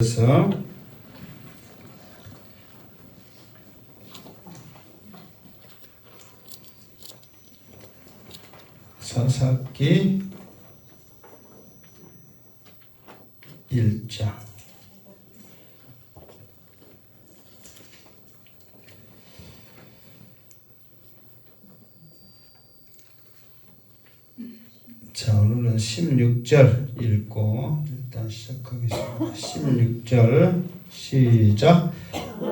그래서 사사기 1장 자, 오늘은 16절 읽고 일단 시작하겠습니다. 16절 시작.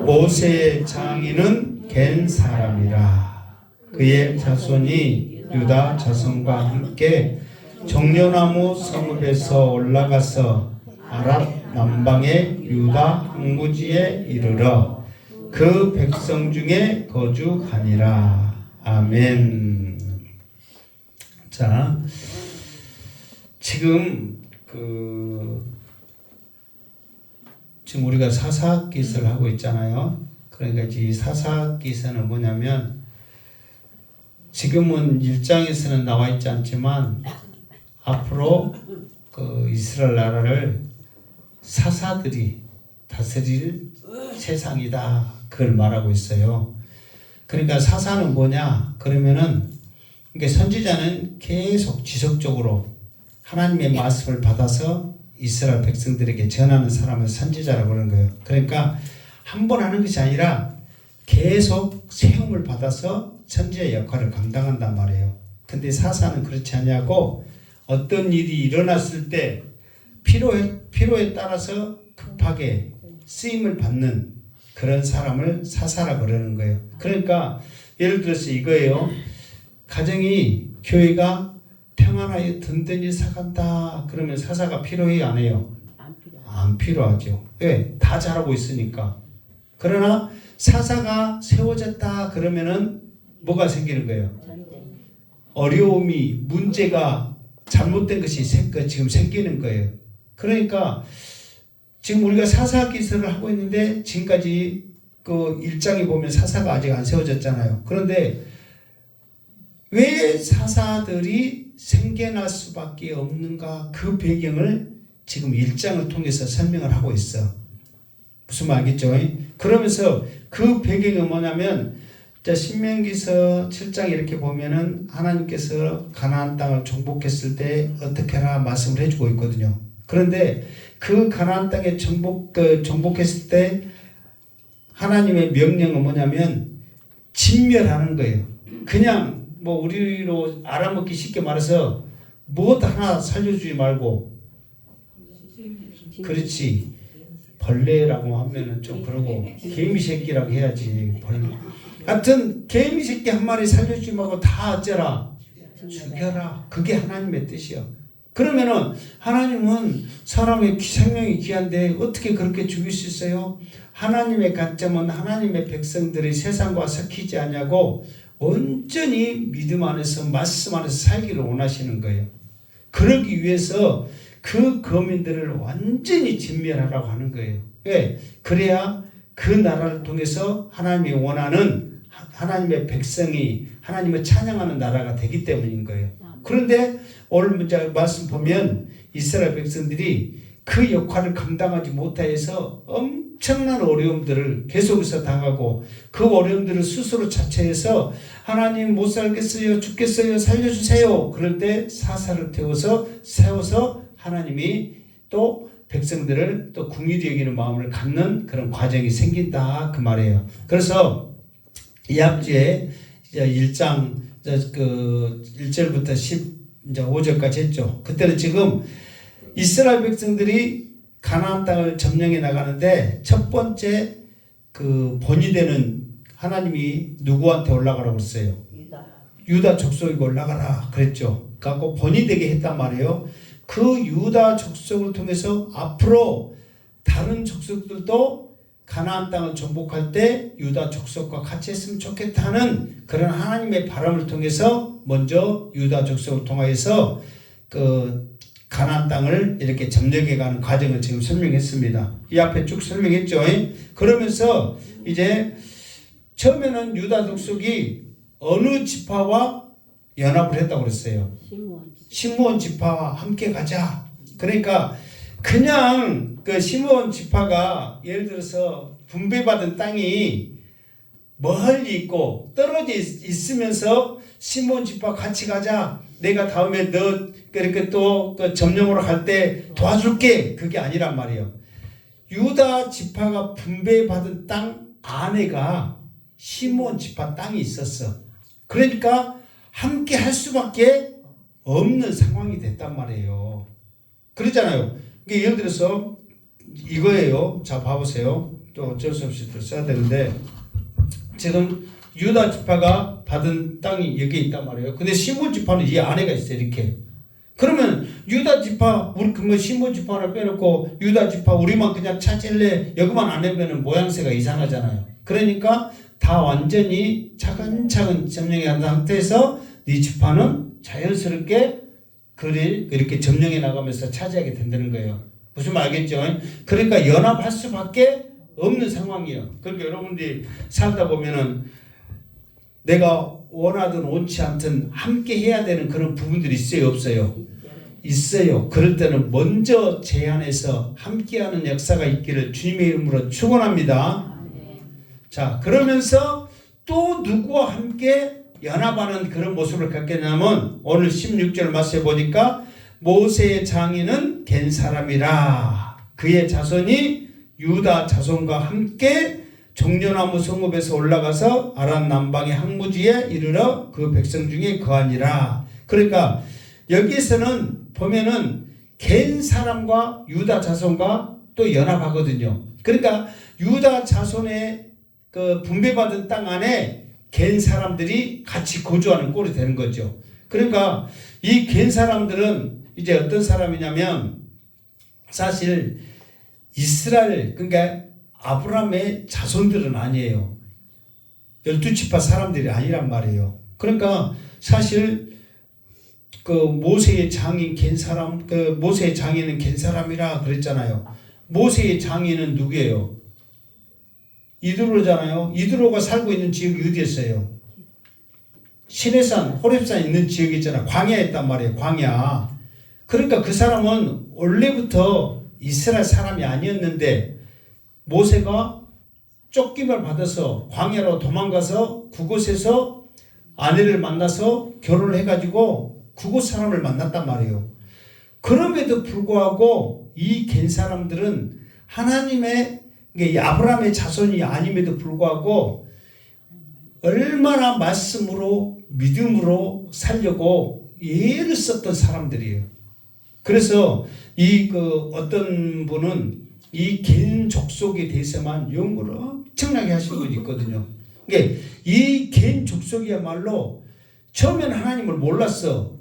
모세의 장인은 겐 사람이라. 그의 자손이 유다 자손과 함께 종려나무 성읍에서 올라가서 아랍 남방의 유다 항구지에 이르러 그 백성 중에 거주하니라. 아멘. 자, 지금 지금 우리가 사사기서를 하고 있잖아요. 그러니까 이 사사기서는 뭐냐면 지금은 1장에서는 나와 있지 않지만 앞으로 그 이스라엘 나라를 사사들이 다스릴 세상이다, 그걸 말하고 있어요. 그러니까 사사는 뭐냐 그러면은 이게 선지자는 계속 지속적으로 하나님의 말씀을 받아서 이스라엘 백성들에게 전하는 사람을 선지자라고 그러는 거예요. 그러니까 한 번 하는 것이 아니라 계속 세움을 받아서 선지자의 역할을 감당한단 말이에요. 근데 사사는 그렇지 않냐고, 어떤 일이 일어났을 때 필요에 따라서 급하게 쓰임을 받는 그런 사람을 사사라고 그러는 거예요. 그러니까 예를 들어서 이거예요. 가정이, 교회가 평안하여 든든히 사간다 그러면 사사가 필요해요, 안 해요? 안 필요하죠. 왜? 다 잘하고 있으니까. 그러나 사사가 세워졌다 그러면은 뭐가 생기는 거예요? 어려움이, 문제가, 잘못된 것이 지금 생기는 거예요. 그러니까 지금 우리가 사사기서를 하고 있는데 지금까지 그 1장에 보면 사사가 아직 안 세워졌잖아요. 그런데 왜 사사들이 생겨날 수밖에 없는가, 그 배경을 지금 1장을 통해서 설명을 하고 있어. 무슨 말 알겠죠? 그러면서 그 배경이 뭐냐면, 자, 신명기서 7장 이렇게 보면은 하나님께서 가나안 땅을 정복했을 때 어떻게 하라 말씀을 해주고 있거든요. 그런데 그 가나안 땅에 정복했을 때 하나님의 명령은 뭐냐면 진멸하는 거예요. 그냥 뭐 우리로 알아먹기 쉽게 말해서 무엇 하나 살려주지 말고, 그렇지, 벌레라고 하면은 좀 그러고 개미 새끼라고 해야지. 하여튼 개미 새끼 한 마리 살려주지 말고 다 어쩌라, 죽여라. 그게 하나님의 뜻이야. 그러면은 하나님은 사람의 생명이 귀한데 어떻게 그렇게 죽일 수 있어요? 하나님의 관점은 하나님의 백성들이 세상과 섞이지 않냐고 온전히 믿음 안에서, 말씀 안에서 살기를 원하시는 거예요. 그러기 위해서 그 거민들을 완전히 진멸하라고 하는 거예요. 왜? 그래야 그 나라를 통해서 하나님이 원하는 하나님의 백성이 하나님을 찬양하는 나라가 되기 때문인 거예요. 그런데 오늘 문제 말씀 보면 이스라엘 백성들이 그 역할을 감당하지 못하여서 엄청난 어려움들을 계속해서 당하고, 그 어려움들을 스스로 자처해서 하나님 못 살겠어요, 죽겠어요, 살려주세요. 그럴 때 사사를 세워서 하나님이 또 백성들을 또 긍휼히 여기는 마음을 갖는 그런 과정이 생긴다, 그 말이에요. 그래서 이 앞뒤에 1장 1절부터 15절까지 했죠. 그때는 지금 이스라엘 백성들이 가나안 땅을 점령해 나가는데 첫 번째 그 본이 되는 하나님이 누구한테 올라가라고 했어요? 유다 족속에게 올라가라 그랬죠. 그래서 본이 되게 했단 말이에요. 그 유다 족속을 통해서 앞으로 다른 족속들도 가나안 땅을 정복할 때 유다 족속과 같이 했으면 좋겠다는 그런 하나님의 바람을 통해서 먼저 유다 족속을 통하여서 그 가나안 땅을 이렇게 점령해가는 과정을 지금 설명했습니다. 이 앞에 쭉 설명했죠. 그러면서 이제 처음에는 유다 족속이 어느 지파와 연합을 했다고 그랬어요? 시므온 지파와 함께 가자. 그러니까 그냥 그 시므온 지파가 예를 들어서 분배받은 땅이 멀리 있고 떨어져 있으면서 시므온 지파 같이 가자. 내가 다음에 너 그렇게 또 그 점령으로 갈 때 도와줄게. 그게 아니란 말이에요. 유다 지파가 분배받은 땅 안에가 시므온 지파 땅이 있었어. 그러니까 함께 할 수밖에 없는 상황이 됐단 말이에요. 그러잖아요. 예를 들어서 이거예요. 자, 봐보세요. 또 어쩔 수 없이 또 써야 되는데 지금 유다 지파가 받은 땅이 여기 있단 말이에요. 근데 시므온 지파는 이 안에가 있어요. 이렇게. 그러면 유다 지파 우리 그러면 시므온 지파 하나 빼놓고 유다 지파 우리만 그냥 차질래 여기만 안 하면은 모양새가 이상하잖아요. 그러니까 다 완전히 차근차근 점령해 간 상태에서 이 지파는 자연스럽게 그를 이렇게 점령해 나가면서 차지하게 된다는 거예요. 무슨 말 알겠죠? 그러니까 연합할 수밖에 없는 상황이에요. 그러니까 여러분들이 살다 보면은 내가 원하든 원치 않든 함께 해야 되는 그런 부분들이 있어요, 없어요? 있어요. 그럴 때는 먼저 제안해서 함께하는 역사가 있기를 주님의 이름으로 축원합니다. 자, 그러면서 또 누구와 함께 연합하는 그런 모습을 갖겠냐면 오늘 16절 말씀해 보니까 모세의 장인은 겐 사람이라 그의 자손이 유다 자손과 함께 종려나무 성읍에서 올라가서 아람 남방의 항무지에 이르러 그 백성 중에 거하니라. 그러니까 여기에서는 보면은 겐 사람과 유다 자손과 또 연합하거든요. 그러니까 유다 자손의 그 분배받은 땅 안에 겐 사람들이 같이 거주하는 꼴이 되는 거죠. 그러니까 이 겐 사람들은 이제 어떤 사람이냐면 사실 이스라엘 그러니까 아브라함의 자손들은 아니에요. 12지파 사람들이 아니란 말이에요. 그러니까 사실 그 모세의 장인 겐 사람 그 모세의 장인은 겐 사람이라 그랬잖아요. 모세의 장인은 누구예요? 이드로잖아요. 이드로가 살고 있는 지역이 어디였어요? 시내산, 호렙산 있는 지역이 있잖아. 광야였단 말이에요. 광야. 그러니까 그 사람은 원래부터 이스라엘 사람이 아니었는데 모세가 쫓김을 받아서 광야로 도망가서 그곳에서 아내를 만나서 결혼을 해가지고 그곳 사람을 만났단 말이에요. 그럼에도 불구하고 이 겐 사람들은 하나님의 아브라함의 자손이 아님에도 불구하고 얼마나 말씀으로 믿음으로 살려고 예를 썼던 사람들이에요. 그래서 이 그 어떤 분은 이 겐 족속에 대해서만 연구를 엄청나게 하신 분이 있거든요. 그러니까 이 겐 족속이야말로 처음에는 하나님을 몰랐어.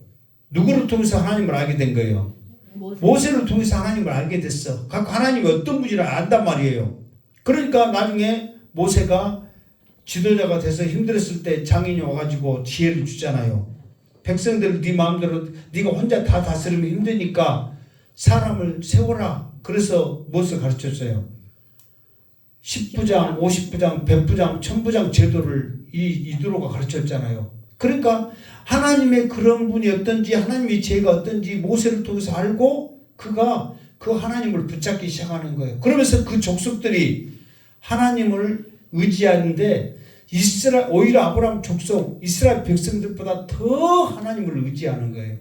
누구를 통해서 하나님을 알게 된 거예요? 모세를 통해서 하나님을 알게 됐어. 각 하나님이 어떤 분인지를 안단 말이에요. 그러니까 나중에 모세가 지도자가 돼서 힘들었을 때 장인이 와가지고 지혜를 주잖아요. 백성들을 네 마음대로 네가 혼자 다 다스리면 힘드니까 사람을 세워라. 그래서 무엇을 가르쳤어요? 10부장, 50부장, 100부장, 1000부장 제도를 이드로가 가르쳤잖아요. 그러니까 하나님의 그런 분이 어떤지 하나님의 지혜가 어떤지 모세를 통해서 알고 그가 그 하나님을 붙잡기 시작하는 거예요. 그러면서 그 족속들이 하나님을 의지하는데 오히려 아브라함 족속 이스라엘 백성들보다 더 하나님을 의지하는 거예요.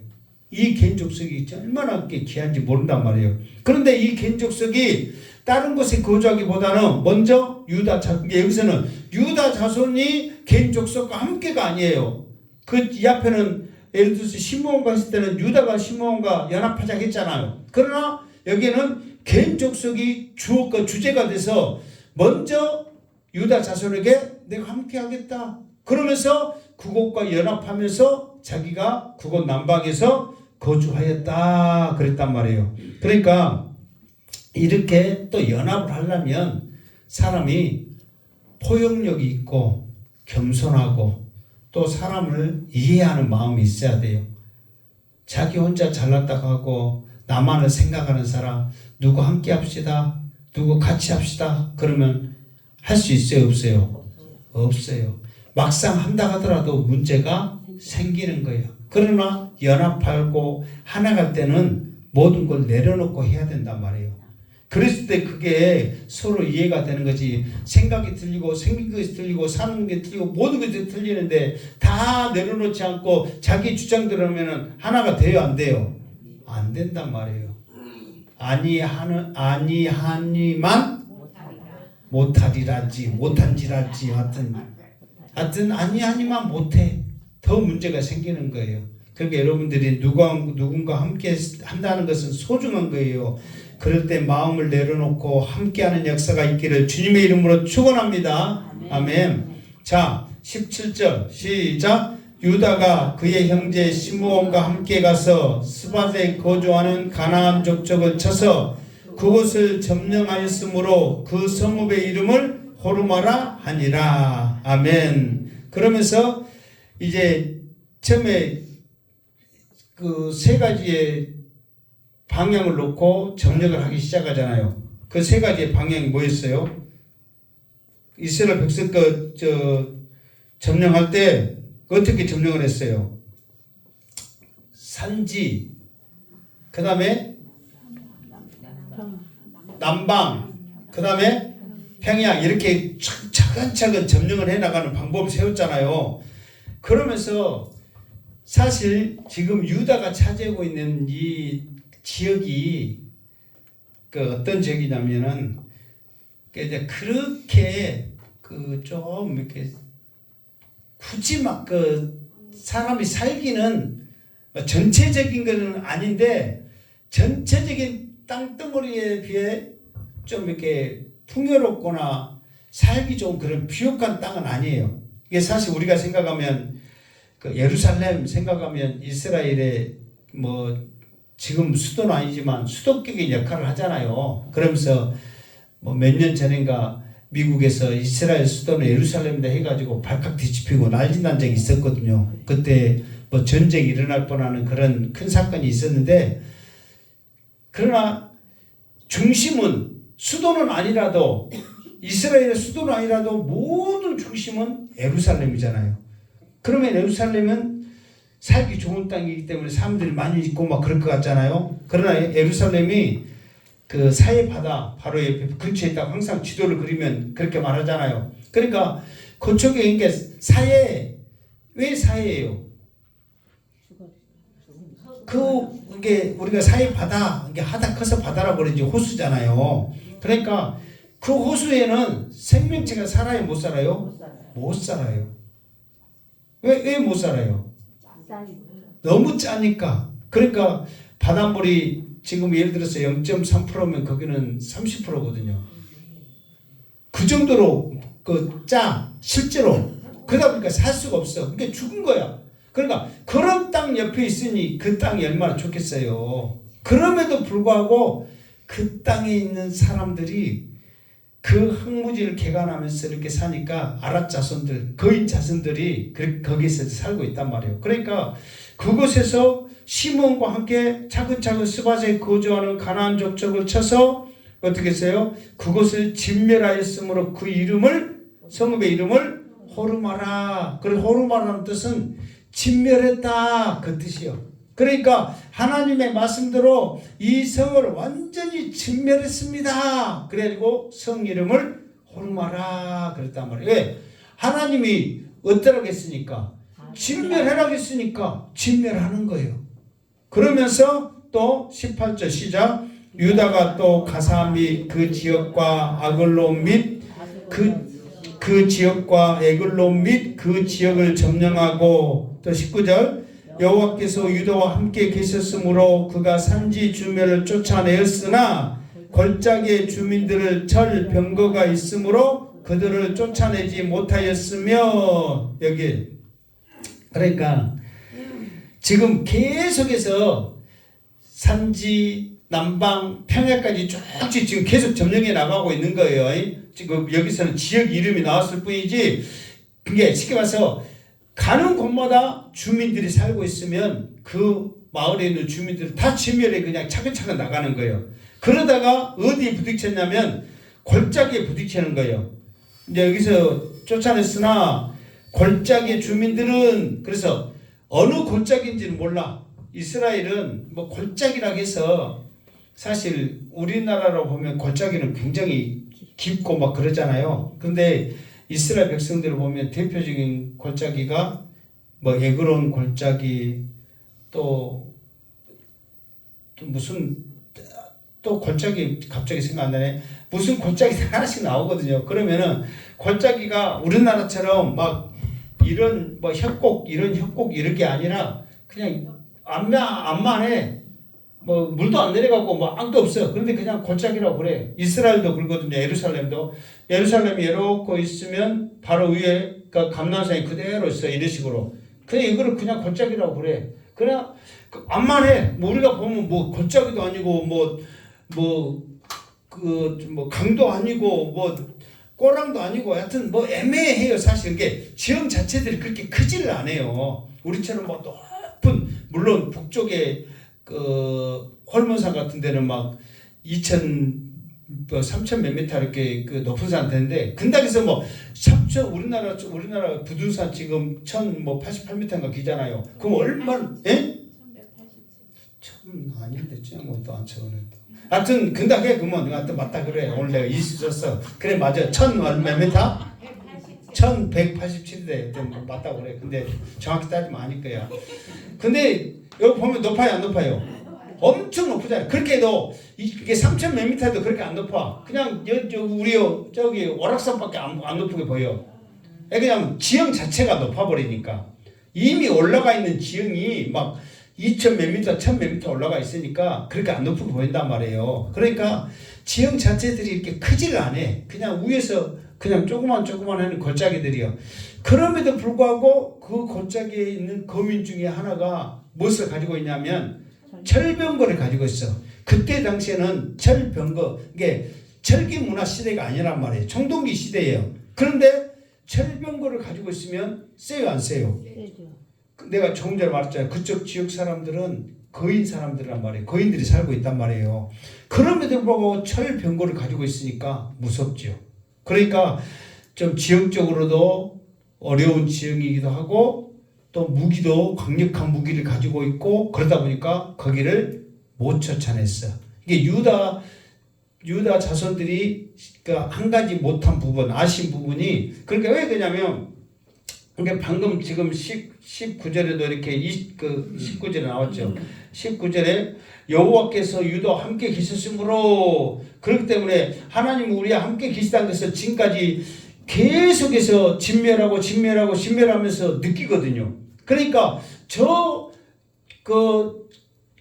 이 겐 족속이 얼마나 귀한지 모른단 말이에요. 그런데 이 겐 족속이 다른 곳에 거주하기보다는 먼저 유다 자손, 여기서는 유다 자손이 겐 족속과 함께가 아니에요. 이 앞에는 예를 들어서 시므온과 했을 때는 유다가 시므온과 연합하자고 했잖아요. 그러나 여기는 겐 족속이 주제가 돼서 먼저 유다 자손에게 내가 함께 하겠다. 그러면서 그곳과 연합하면서 자기가 그곳 남방에서 거주하였다. 그랬단 말이에요. 그러니까 이렇게 또 연합을 하려면 사람이 포용력이 있고 겸손하고 또 사람을 이해하는 마음이 있어야 돼요. 자기 혼자 잘났다고 하고 나만을 생각하는 사람 누구 함께 합시다. 누구 같이 합시다. 그러면 할 수 있어요? 없어요? 없어요. 막상 한다 하더라도 문제가 생기는 거예요. 그러나 연합하고 하나 갈 때는 모든 걸 내려놓고 해야 된단 말이에요. 그랬을 때 그게 서로 이해가 되는 거지. 생각이 틀리고 생긴 것이 틀리고 사는 게 틀리고 모든 것이 틀리는데 다 내려놓지 않고 자기 주장대로 하면 하나가 돼요, 안 돼요? 안 된단 말이에요. 아니하니만 못하리라지 못한지랄지 하여튼 아니하니만 못해. 더 문제가 생기는 거예요. 그러니까 여러분들이 누군가 함께 한다는 것은 소중한 거예요. 그럴 때 마음을 내려놓고 함께하는 역사가 있기를 주님의 이름으로 축원합니다. 아멘. 자, 17절 시작. 유다가 그의 형제 시므온과 함께 가서 스밧에 거주하는 가나안 족적을 쳐서 그곳을 점령하였으므로 그 성읍의 이름을 호르마라 하니라. 아멘. 그러면서 이제 처음에 그 세 가지의 방향을 놓고 점령을 하기 시작하잖아요. 그 세 가지의 방향이 뭐였어요? 이스라엘 백성 점령할 때 어떻게 점령을 했어요? 산지, 그 다음에 남방, 그 다음에 평양, 이렇게 차근차근 점령을 해나가는 방법을 세웠잖아요. 그러면서 사실 지금 유다가 차지하고 있는 이 지역이 그 어떤 지역이냐면은 이제 그렇게 그 좀 이렇게 굳이 막 그 사람이 살기는 전체적인 것은 아닌데 전체적인 땅덩어리에 비해 좀 이렇게 풍요롭거나 살기 좋은 그런 비옥한 땅은 아니에요. 이게 사실 우리가 생각하면 그 예루살렘 생각하면 이스라엘의 뭐 지금 수도는 아니지만 수도격의 역할을 하잖아요. 그러면서 뭐 몇 년 전인가 미국에서 이스라엘 수도는 예루살렘이다 해가지고 발칵 뒤집히고 난리 난 적이 있었거든요. 그때 뭐 전쟁이 일어날 뻔하는 그런 큰 사건이 있었는데, 그러나 중심은 수도는 아니라도 이스라엘의 수도는 아니라도 모든 중심은 예루살렘이잖아요. 그러면 예루살렘은 살기 좋은 땅이기 때문에 사람들이 많이 있고 막 그럴 것 같잖아요. 그러나 예루살렘이 그 사해 바다 바로 옆에 근처에 있다고 항상 지도를 그리면 그렇게 말하잖아요. 그러니까 그쪽에 이게 사해, 왜 사해예요? 그게 우리가 사해 바다, 이게 하다 커서 바다라고 그러지 호수잖아요. 그러니까 그 호수에는 생명체가 살아요, 못 살아요? 못 살아요. 왜 못 살아요? 너무 짜니까. 그러니까 바닷물이 지금 예를 들어서 0.3%면 거기는 30%거든요. 그 정도로 실제로. 그러다 보니까 살 수가 없어. 그게 죽은 거야. 그러니까 그런 땅 옆에 있으니 그 땅이 얼마나 좋겠어요. 그럼에도 불구하고 그 땅에 있는 사람들이 그 항무지를 개간하면서 이렇게 사니까 아랍 자손들, 거인 자손들이 거기서 살고 있단 말이에요. 그러니까 그곳에서 시므온과 함께 차근차근 스밧에 거주하는 가나안 족적을 쳐서 어떻게 했어요? 그곳을 진멸하였으므로 그 이름을, 성읍의 이름을 호르마라. 그리고 호르마라는 뜻은 진멸했다, 그 뜻이요. 그러니까 하나님의 말씀대로 이 성을 완전히 진멸했습니다. 그래가지고 성 이름을 호르마라 그랬단 말이에요. 왜? 하나님이 어떠라고 했으니까, 진멸하라고 했으니까 진멸하는 거예요. 그러면서 또 18절 시작. 유다가 또 가사 및 그 지역과 아글론 및 그 지역과 에글론 및 그 지역을 점령하고, 또 19절 여호와께서 유다와 함께 계셨으므로 그가 산지 주민을 쫓아내었으나 골짜기의 주민들을 칠 병거가 있으므로 그들을 쫓아내지 못하였으며. 여기 그러니까 지금 계속해서 산지, 남방, 평야까지 쭉쭉 지금 계속 점령해 나가고 있는 거예요. 지금 여기서는 지역 이름이 나왔을 뿐이지, 그게 쉽게 말해서 가는 곳마다 주민들이 살고 있으면 그 마을에 있는 주민들을 다 진멸해 그냥 차근차근 나가는 거예요. 그러다가 어디에 부딪혔냐면 골짜기에 부딪히는 거예요. 이제 여기서 쫓아냈으나 골짜기 주민들은, 그래서 어느 골짜기인지는 몰라. 이스라엘은 뭐 골짜기라고 해서 사실 우리나라로 보면 골짜기는 굉장히 깊고 막 그러잖아요. 근데 이스라엘 백성들을 보면 대표적인 골짜기가 뭐 에그론 골짜기 또 무슨 또 골짜기 갑자기 생각 안 나네. 무슨 골짜기 하나씩 나오거든요. 그러면은 골짜기가 우리나라처럼 막 이런 뭐 협곡 이런 게 아니라 그냥 암만해. 뭐 물도 안 내려가고 뭐 아무도 없어. 그런데 그냥 골짜기라고 그래. 이스라엘도 그러거든요. 예루살렘이 이렇게 있으면 바로 위에 감람산이 그대로 있어. 이런 식으로. 그냥 이거를 그냥 골짜기라고 그래. 그냥 암만해. 뭐 우리가 보면 뭐 골짜기도 아니고 뭐 강도 아니고 뭐 꼬랑도 아니고 하여튼 뭐 애매해요. 사실 이게 지형 자체들이 그렇게 크지를 않아요. 우리처럼 뭐 높은 물론 북쪽에 홀문산 같은 데는 막 3,000 몇 미터 이렇게 높은 산 되는데 근다해서 뭐 우리나라 부둔산 지금 1,088m인가 기잖아요. 그럼 얼마나 예? 1,000 아닌데 뭐또 안 쳐오네. 하여튼 근다해 그러면 하여튼 맞다 그래. 오늘 내가 있었어. 그래 맞아. 1,000 몇 미터? 1,187대 맞다고 그래. 근데 정확히 따지면 아닐 거야. 근데 여기 보면 높아요 안 높아요? 엄청 높잖아요. 그렇게 해도 이게 3,000 몇 미터도 그렇게 안 높아. 그냥 우리 저기 오락산밖에 안 높게 보여. 그냥 지형 자체가 높아버리니까 이미 올라가 있는 지형이 막 2,000 몇 미터, 1,000 몇 미터 올라가 있으니까 그렇게 안 높게 보인단 말이에요. 그러니까 지형 자체들이 이렇게 크지를 않아. 그냥 위에서 그냥 조그만 하는 골짜기들이요. 그럼에도 불구하고 그 골짜기에 있는 거민 중에 하나가 무엇을 가지고 있냐면 철병거를 가지고 있어. 그때 당시에는 철병거, 이게 철기 문화 시대가 아니란 말이에요. 청동기 시대예요. 그런데 철병거를 가지고 있으면 세요 안 세요? 내가 조금 전에 말했잖아요. 그쪽 지역 사람들은 거인 사람들이란 말이에요. 거인들이 살고 있단 말이에요. 그럼에도 불구하고 철병거를 가지고 있으니까 무섭죠. 그러니까 좀 지역적으로도 어려운 지형이기도 하고 또 무기도 강력한 무기를 가지고 있고 그러다 보니까 거기를 못 쫓아냈어. 이게 유다 자손들이 한 가지 못한 부분, 아쉬운 부분이 그러니까 왜 그러냐면 그러니까 방금 지금 19절에도 이렇게 19절에 나왔죠. 19절에 여호와께서 유다와 함께 계셨으므로 그렇기 때문에 하나님 우리와 함께 계시다는 것을 지금까지 계속해서 진멸하면서 느끼거든요. 그러니까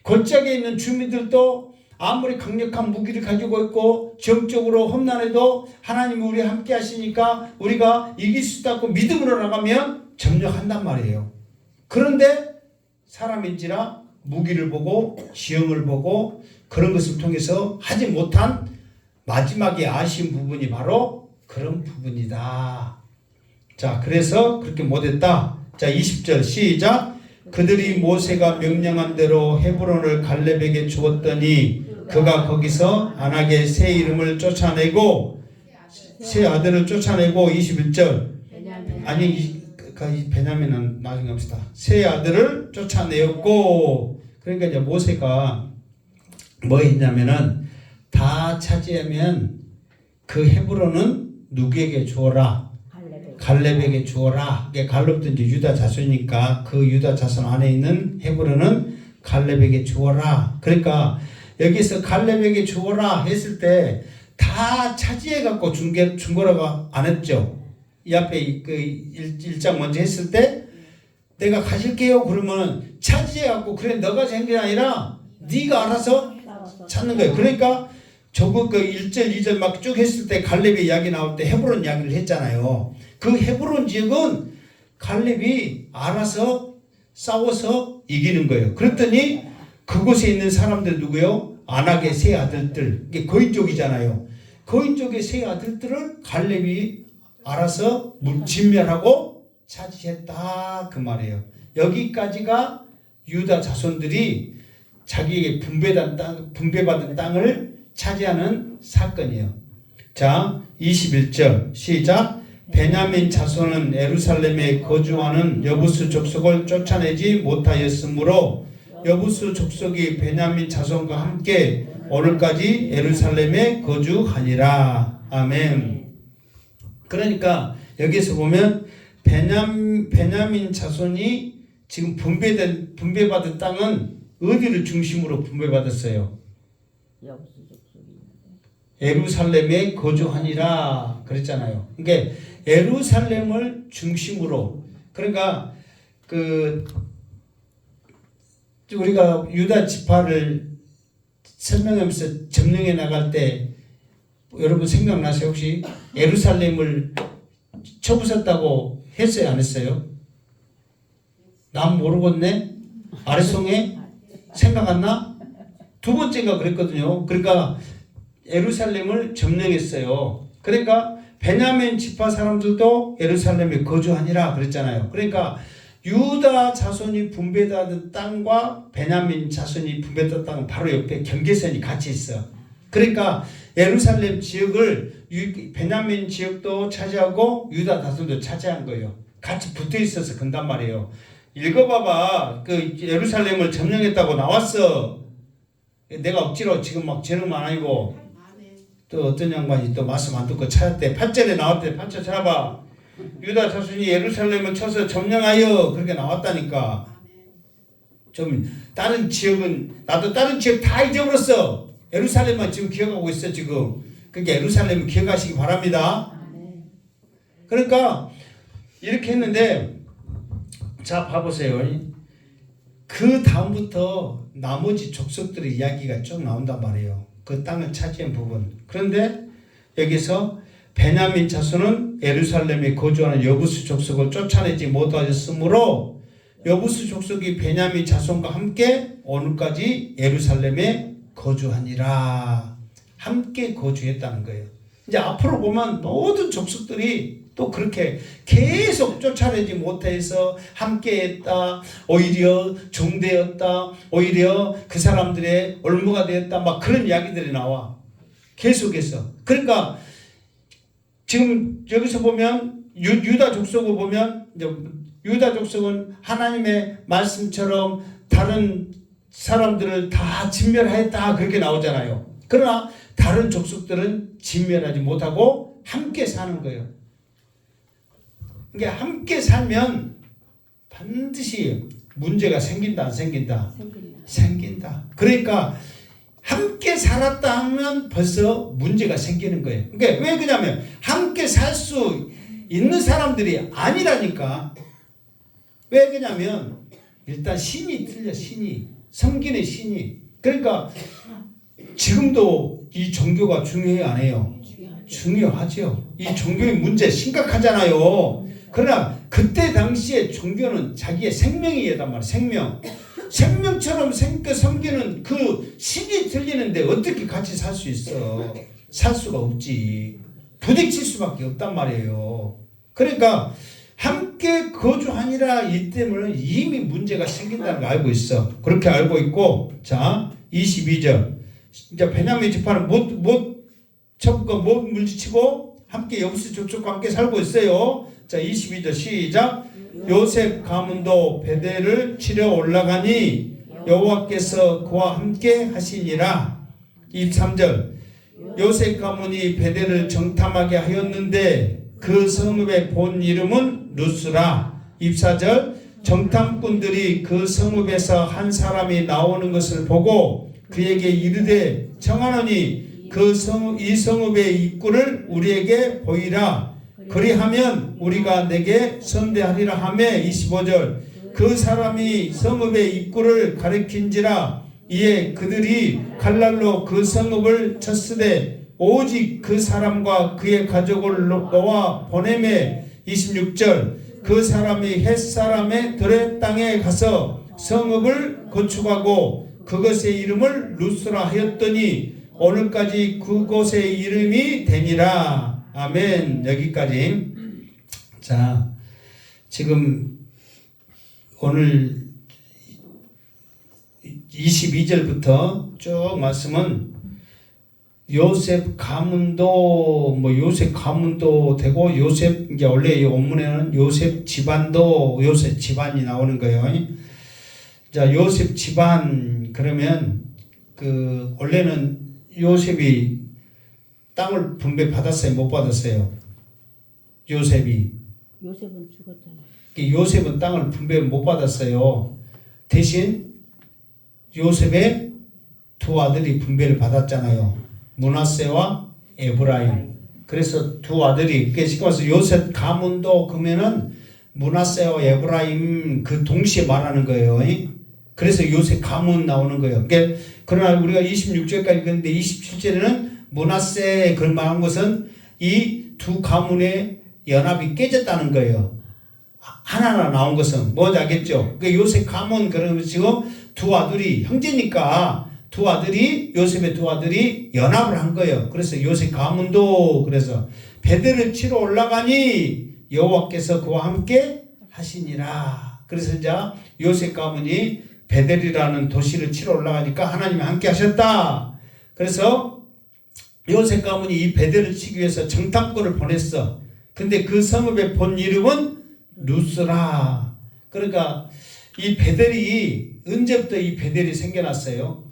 골짜기에 있는 주민들도 아무리 강력한 무기를 가지고 있고 정적으로 험난해도 하나님이 우리와 함께 하시니까 우리가 이길 수 있다고 믿음으로 나가면 점령한단 말이에요. 그런데 사람인지라 무기를 보고 지형을 보고 그런 것을 통해서 하지 못한 마지막에 아쉬운 부분이 바로 그런 부분이다. 자, 그래서 그렇게 못했다. 자, 20절 시작. 그들이 모세가 명령한 대로 헤브론을 갈렙에게 주었더니 그가 거기서 안악의 새 이름을 쫓아내고 새 아들을 쫓아내고 21절 아니 베냐민은 나중에 합시다. 새 아들을 쫓아내었고 그러니까 이제 모세가 뭐 했냐면은 다 차지하면 그 헤브론은 누구에게 주어라? 갈렙에게 주어라. 갈렙도 이제 유다 자손이니까 그 유다 자손 안에 있는 헤브론은 갈렙에게 주어라. 그러니까 여기서 갈렙에게 주어라 했을 때 다 차지해 갖고 준 거라고 안 했죠. 이 앞에 그 1장 먼저 했을 때 내가 가질게요 그러면 차지해 갖고 그래 너가 된 게 아니라 네가 알아서 찾는 거예요. 그러니까 저거 그 1절 2절 막 쭉 했을 때 갈렙의 이야기 나올 때 헤브론 이야기를 했잖아요. 그 헤브론 지역은 갈렙이 알아서 싸워서 이기는 거예요. 그랬더니 그곳에 있는 사람들 누구요? 안악의 세 아들들, 이게 거인 쪽이잖아요. 거인 쪽의 세 아들들을 갈렙이 알아서 진멸하고 차지했다 그 말이에요. 여기까지가 유다 자손들이 자기에게 분배받은 땅을 차지하는 사건이에요. 자, 21절 시작. 베냐민 자손은 예루살렘에 거주하는 여부수 족속을 쫓아내지 못하였으므로 여부수 족속이 베냐민 자손과 함께 오늘까지 예루살렘에 거주하니라. 아멘. 그러니까 여기서 보면 베냐민 자손이 지금 분배받은 땅은 어디를 중심으로 분배받았어요? 예루살렘에 거주하니라 그랬잖아요. 그러니까 예루살렘을 중심으로, 그러니까 우리가 유다 지파를 설명하면서 점령해 나갈 때 여러분 생각나세요? 혹시 예루살렘을 쳐부쉈다고 했어요? 안 했어요? 난 모르겠네? 아래송에? 생각 안 나? 두 번째가 그랬거든요. 그러니까 예루살렘을 점령했어요. 그러니까 베냐민 지파 사람들도 예루살렘에 거주하니라 그랬잖아요. 그러니까 유다 자손이 분배받은 땅과 베냐민 자손이 분배받은 땅은 바로 옆에 경계선이 같이 있어. 그러니까 예루살렘 지역을 베냐민 지역도 차지하고 유다 자손도 차지한 거예요. 같이 붙어 있어서 그런단 말이에요. 읽어봐봐. 그 예루살렘을 점령했다고 나왔어. 내가 억지로 지금 막 재는 건 아니고, 또 어떤 양반이 또 말씀 안 듣고 찾았대. 8절에 나왔대. 8절 찾아봐. 유다 자손이 예루살렘을 쳐서 점령하여, 그렇게 나왔다니까. 좀 다른 지역은, 나도 다른 지역 다 잊어버렸어. 예루살렘만 지금 기억하고 있어 지금. 그러니까 예루살렘을 기억하시기 바랍니다. 그러니까 이렇게 했는데, 자 봐보세요. 그 다음부터 나머지 족속들의 이야기가 쭉 나온단 말이에요. 그 땅을 차지한 부분. 그런데 여기서 베냐민 자손은 예루살렘에 거주하는 여부수 족속을 쫓아내지 못하였으므로 여부수 족속이 베냐민 자손과 함께 오늘까지 예루살렘에 거주하니라. 함께 거주했다는 거예요. 이제 앞으로 보면 모든 족속들이 또 그렇게 계속 쫓아내지 못해서 함께했다, 오히려 종되었다, 오히려 그 사람들의 올무가 되었다, 막 그런 이야기들이 나와. 계속해서. 그러니까 지금 여기서 보면 유다 족속을 보면 이제 유다 족속은 하나님의 말씀처럼 다른 사람들을 다 진멸하였다 그렇게 나오잖아요. 그러나 다른 족속들은 진멸하지 못하고 함께 사는 거예요. 그러니까 함께 살면 반드시 문제가 생긴다, 안 생긴다? 생긴다. 그러니까 함께 살았다 하면 벌써 문제가 생기는 거예요. 그러니까 왜 그러냐면 함께 살 수 있는 사람들이 아니라니까. 왜 그러냐면 일단 신이 틀려, 신이. 섬기는 신이. 그러니까 지금도 이 종교가 중요해요, 안 해요? 중요하죠. 이 종교의 문제 심각하잖아요. 그러나 그때 당시에 종교는 자기의 생명이란 말이에요. 생명. 생명처럼 섬기는 그 신이 틀리는데 어떻게 같이 살 수 있어? 살 수가 없지. 부딪힐 수밖에 없단 말이에요. 그러니까 함께 거주하니라 이 때문에 이미 문제가 생긴다는 걸 알고 있어. 그렇게 알고 있고, 자 22절. 이제 베냐민 지파는 못 물리치고 함께 여부수 족속과 함께 살고 있어요. 자 22절 시작. 요셉 가문도 베델을 치러 올라가니 여호와께서 그와 함께 하시니라. 23절. 요셉 가문이 베델을 정탐하게 하였는데 그 성읍의 본 이름은 루스라. 24절. 정탐꾼들이 그 성읍에서 한 사람이 나오는 것을 보고 그에게 이르되 청하노니 이 성읍의 입구를 우리에게 보이라. 그리하면 우리가 내게 선대하리라 하매. 25절. 그 사람이 성읍의 입구를 가리킨지라. 이에 그들이 칼날로 그 성읍을 쳤으되 오직 그 사람과 그의 가족을 놓아 보내매. 26절. 그 사람이 햇사람의 들의 땅에 가서 성읍을 건축하고 그것의 이름을 루스라 하였더니 오늘까지 그곳의 이름이 되니라. 아멘. 여기까지. 자, 지금 오늘 22절부터 쭉 말씀은 요셉 가문도 요셉 가문도 되고 요셉 이제 원래 이 원문에는 요셉 집안도 요셉 집안이 나오는 거예요. 자, 요셉 집안 그러면 원래는 요셉이 땅을 분배 받았어요, 못 받았어요? 요셉은 죽었잖아요. 요셉은 땅을 분배 못 받았어요. 대신 요셉의 두 아들이 분배를 받았잖아요. 므낫세와 에브라임. 그래서 두 아들이, 그래서 요셉 가문도 그러면은 므낫세와 에브라임 동시에 말하는 거예요. 그래서 요셉 가문 나오는 거예요. 그러나 우리가 26절까지 읽었는데 27절에는 므낫세 그런 말한 것은 이 두 가문의 연합이 깨졌다는 거예요. 하나하나 나온 것은 뭔지 알겠죠? 요셉 가문 그러면 지금 두 아들이 형제니까 요셉의 두 아들이 연합을 한 거예요. 그래서 요셉 가문도 그래서 베델을 치러 올라가니 여호와께서 그와 함께 하시니라. 그래서 이제 요셉 가문이 베델이라는 도시를 치러 올라가니까 하나님이 함께 하셨다. 그래서 요셉 가문이 이 베델을 치기 위해서 정탐꾼을 보냈어. 근데 그 성읍의 본 이름은 루스라. 그러니까 이 베델이 언제부터 이 베델이 생겨났어요?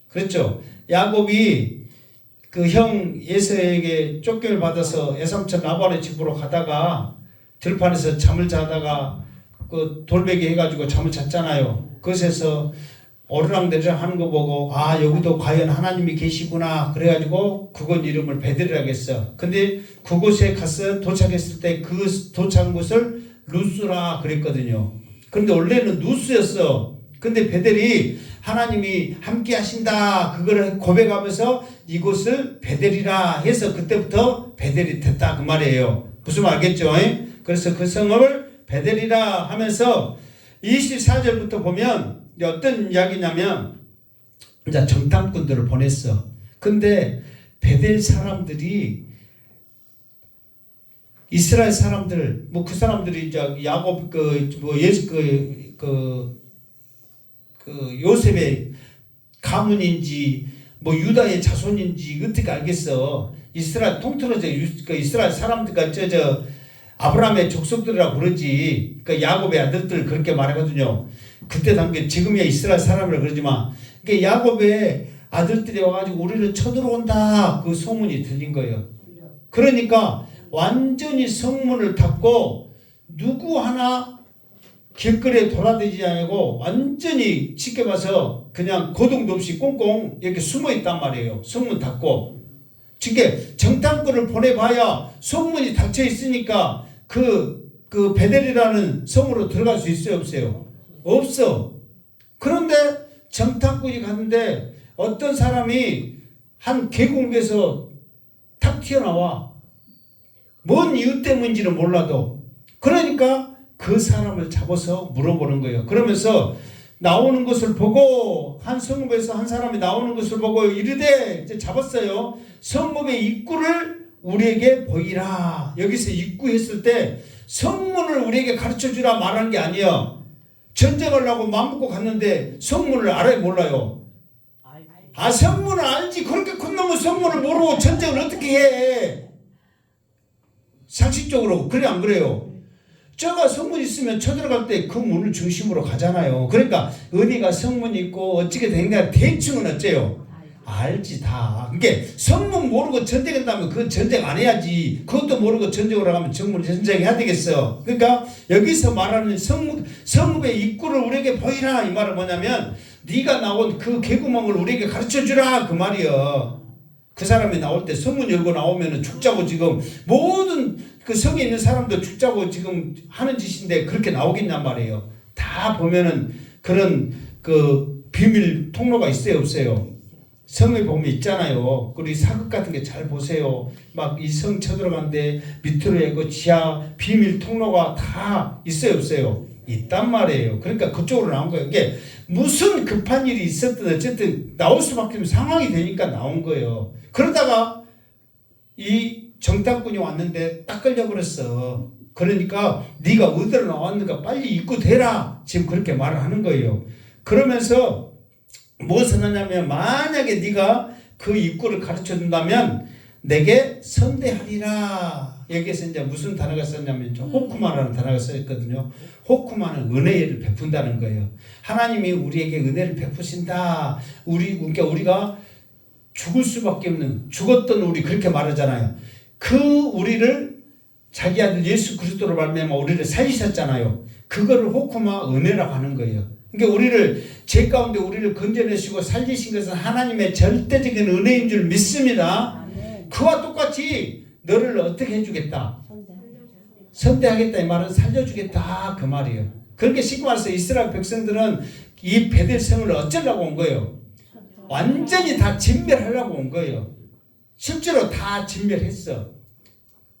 그렇죠. 야곱이 그 형 에서에게 쫓겨를 받아서 에삼촌 라반의 집으로 가다가 들판에서 잠을 자다가 그 돌베개 해가지고 잠을 잤잖아요. 그것에서 오르락내리락 하는 거 보고 여기도 과연 하나님이 계시구나 그래가지고 그곳 이름을 베델이라고 했어. 근데 그곳에 가서 도착했을 때 그 도착한 곳을 루스라 그랬거든요. 그런데 원래는 누스였어. 근데 베델이 하나님이 함께 하신다 그거를 고백하면서 이곳을 베델이라 해서 그때부터 베델이 됐다 그 말이에요. 무슨 말 알겠죠? 그래서 그 성읍을 베델이라 하면서 24절부터 보면 어떤 이야기냐면 이제 정탐꾼들을 보냈어. 근데 베델 사람들이 이스라엘 사람들 그 사람들이 이제 야곱 요셉의 가문인지 유다의 자손인지 어떻게 알겠어? 이스라엘 통틀어져 이스라엘 사람들과 아브라함의 족속들이라고 그러지. 야곱의 아들들 그렇게 말하거든요. 그때 당시 지금이야 이스라엘 사람이라 그러지만 야곱의 아들들이 와가지고 우리를 쳐들어온다 그 소문이 들린 거예요. 그러니까 완전히 성문을 닫고 누구 하나 길거리에 돌아다니지 않고 완전히 쉽게 봐서 그냥 거동도 없이 꽁꽁 이렇게 숨어 있단 말이에요. 성문 닫고. 즉 정탐꾼을 보내봐야 성문이 닫혀 있으니까 그 베델이라는 성으로 들어갈 수 있어요, 없어요? 없어. 그런데 정탐꾼이 갔는데 어떤 사람이 한 계곡에서 탁 튀어나와. 뭔 이유 때문인지는 몰라도. 그러니까 그 사람을 잡아서 물어보는 거예요. 그러면서 나오는 것을 보고 한 성읍에서 한 사람이 나오는 것을 보고 이르되 이제 잡았어요. 성읍의 입구를 우리에게 보이라. 여기서 입구 했을 때 성문을 우리에게 가르쳐주라 말한 게 아니야. 전쟁하려고 마음먹고 갔는데 성문을 알아요 몰라요? 성문을 알지. 그렇게 큰 놈은 성문을 모르고 전쟁을 어떻게 해. 상식적으로 그래 안 그래요? 저가 성문 있으면 쳐들어갈 때 그 문을 중심으로 가잖아요. 그러니까 어디가 성문이 있고 어찌게 되는가 대충은 어째요? 알지 다. 그게 성문 모르고 전쟁한다면 그 전쟁 안 해야지. 그것도 모르고 전쟁으로 가면 전쟁해야 되겠어. 그러니까 여기서 말하는 성읍의 입구를 우리에게 보이라 이 말은 뭐냐면 네가 나온 그 개구멍을 우리에게 가르쳐주라 그 말이야. 그 사람이 나올 때 성문 열고 나오면 죽자고 지금 모든 그 성에 있는 사람도 죽자고 지금 하는 짓인데 그렇게 나오겠냔 말이에요. 다 보면은 그런 그 비밀 통로가 있어요 없어요? 성에 보면 있잖아요. 그리고 사극 같은 게 잘 보세요. 막 이 성 쳐들어가는데 밑으로 있고 지하 비밀 통로가 다 있어요 없어요? 있단 말이에요. 그러니까 그쪽으로 나온 거예요. 이게 무슨 급한 일이 있었든 어쨌든 나올 수밖에 없는 상황이 되니까 나온 거예요. 그러다가 이 정탐꾼이 왔는데 딱 걸려버렸어. 그러니까 네가 어디로 나왔는가 빨리 입구대라. 지금 그렇게 말을 하는 거예요. 그러면서 무엇을 하냐면 만약에 네가 그 입구를 가르쳐 준다면 내게 선대하리라. 여기에서 이제 무슨 단어가 썼냐면 호쿠마라는 단어가 써있거든요. 호쿠마는 은혜를 베푼다는 거예요. 하나님이 우리에게 은혜를 베푸신다. 그러니까 우리가 죽을 수밖에 없는, 죽었던 우리, 그렇게 말하잖아요. 그 우리를 자기 아들 예수 그리스도로 말미암아 우리를 살리셨잖아요. 그거를 호쿠마, 은혜라고 하는 거예요. 그러니까 우리를, 죄 가운데 우리를 건져내시고 살리신 것은 하나님의 절대적인 은혜인 줄 믿습니다. 그와 똑같이 너를 어떻게 해주겠다? 선대하겠다. 이 말은 살려주겠다. 그 말이에요. 그렇게 쉽게 말해서 이스라엘 백성들은 이 베델성을 어쩌려고 온 거예요? 완전히 다 진멸하려고 온 거예요. 실제로 다 진멸했어.